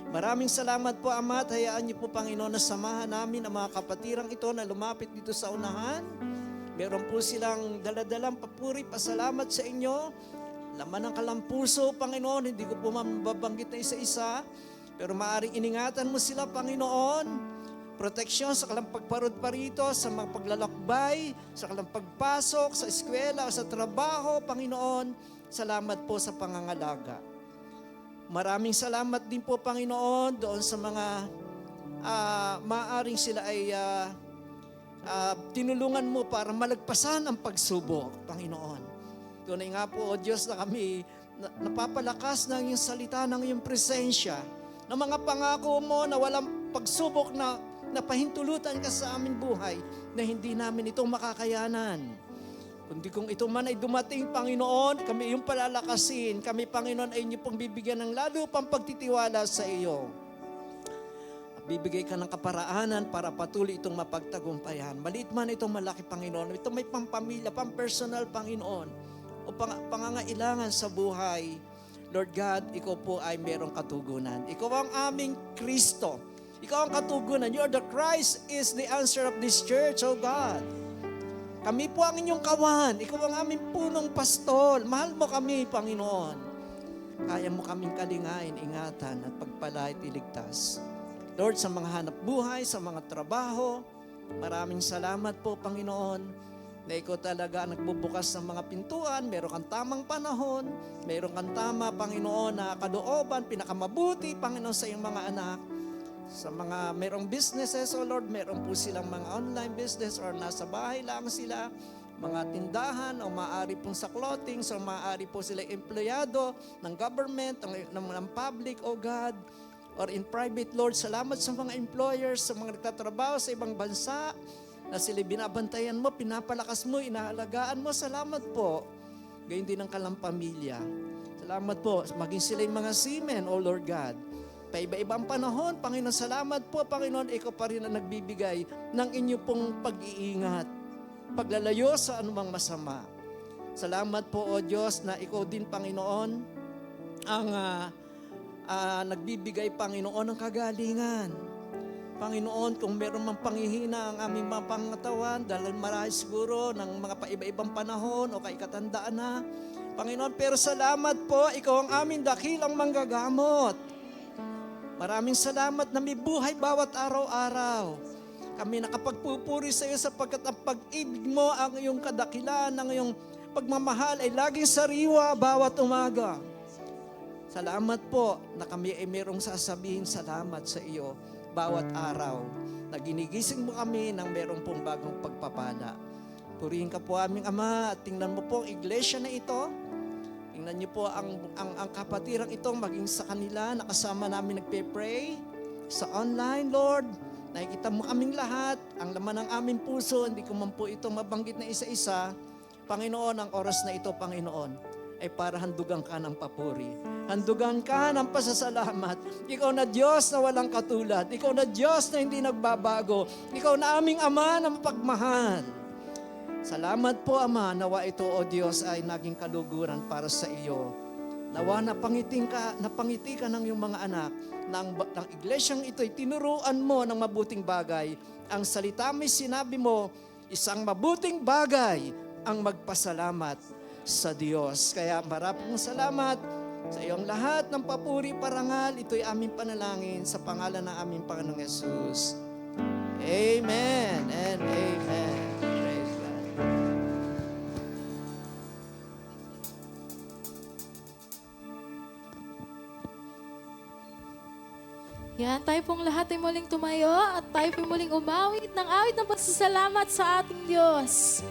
Maraming salamat po, Ama, at hayaan niyo po, Panginoon, na samahan namin ang mga kapatirang ito na lumapit dito sa unahan. Meron po silang daladalang papuri, pasalamat sa inyo. Laman ng kalampuso, Panginoon, hindi ko po mababanggit na isa-isa, pero maaaring iningatan mo sila, Panginoon. Proteksyon sa kalang pagparod pa rito, sa mga paglalakbay, sa kalang pagpasok, sa eskwela o sa trabaho, Panginoon. Salamat po sa pangangalaga. Maraming salamat din po, Panginoon, doon sa mga maaaring sila ay tinulungan mo para malagpasan ang pagsubok, Panginoon. Tunay nga po, O Diyos, na kami napapalakas ng iyong salita, ng iyong presensya, ng mga pangako mo na walang pagsubok na napahintulutan ka sa aming buhay na hindi namin ito makakayanan. Kundi kung ito man ay dumating, Panginoon, kami iyong palalakasin. Kami, Panginoon, ay inyo pong bibigyan ng lalo pang pagtitiwala sa iyo. Bibigay ka ng kaparaanan para patuloy itong mapagtagumpayan. Maliit man itong malaki, Panginoon. Ito may pampamilya, pampersonal, Panginoon. O pangangailangan sa buhay. Lord God, ikaw po ay merong katugunan. Ikaw ang aming Kristo. Ikaw ang katugunan. You are the Christ is the answer of this church, O God. Kami po ang inyong kawan. Ikaw ang aming punong pastol. Mahal mo kami, Panginoon. Kaya mo kaming kalingain, ingatan at pagpalait, iligtas. Lord, sa mga hanap buhay, sa mga trabaho, maraming salamat po, Panginoon, na ikaw talaga ang nagbubukas ng mga pintuan, meron kang tamang panahon, meron kang tama, Panginoon, na kalooban, pinakamabuti, Panginoon, sa iyong mga anak. Sa mga merong businesses, O Lord, meron po silang mga online business or nasa bahay lang sila, mga tindahan o maaari pong sa clothing, so maaari po sila empleyado ng government, ng public, O God, or in private, Lord. Salamat sa mga employers, sa mga nagtatrabaho sa ibang bansa, na sila binabantayan mo, pinapalakas mo, inaalagaan mo. Salamat po. Gayun din ang kalang pamilya. Salamat po. Maging sila yung mga seamen, O Lord God. Paiba-ibang panahon, Panginoon, salamat po, Panginoon, ikaw pa rin ang nagbibigay ng inyo pong pag-iingat, paglalayo sa anumang masama. Salamat po, O Diyos, na ikaw din, Panginoon, ang nagbibigay, Panginoon, ng kagalingan. Panginoon, kung meron mang panghihina ang aming mga pangatawan, dahil marahil siguro ng mga paiba-ibang panahon o kaikatandaan na, Panginoon, pero salamat po, ikaw ang aming dakilang manggagamot. Maraming salamat na may buhay bawat araw-araw. Kami nakapagpupuri sa iyo sapagkat ang pag-ibig mo, ang iyong kadakilan, ang iyong pagmamahal ay laging sariwa bawat umaga. Salamat po na kami ay merong sasabihin salamat sa iyo bawat araw. Na ginigising mo kami ng merong pong bagong pagpapala. Purihin ka po aming Ama at tingnan mo po ang iglesia na ito. Tingnan niyo po ang kapatirang ito maging sa kanila. Nakasama namin nagpe-pray sa online, Lord. Nakikita mo kaming lahat. Ang laman ng aming puso, hindi ko man po ito mabanggit na isa-isa. Panginoon, ang oras na ito, Panginoon, ay para handugan ka ng papuri. Handugan ka ng pasasalamat. Ikaw na Diyos na walang katulad. Ikaw na Diyos na hindi nagbabago. Ikaw na aming Ama na mapagmahal. Salamat po, Ama. Nawa ito, O Diyos, ay naging kaluguran para sa iyo. Nawa napangiti ka ng iyong mga anak na ang iglesyang ito ay tinuruan mo ng mabuting bagay. Ang salita mo'y sinabi mo, isang mabuting bagay ang magpasalamat sa Diyos. Kaya maraming salamat sa iyong lahat ng papuri parangal. Ito'y aming panalangin sa pangalan ng aming Panginoong Yesus. Amen and amen. Praise God. Yan, tayo pong lahat ay muling tumayo at tayo pong muling umawit ng awit ng pasasalamat sa ating Diyos.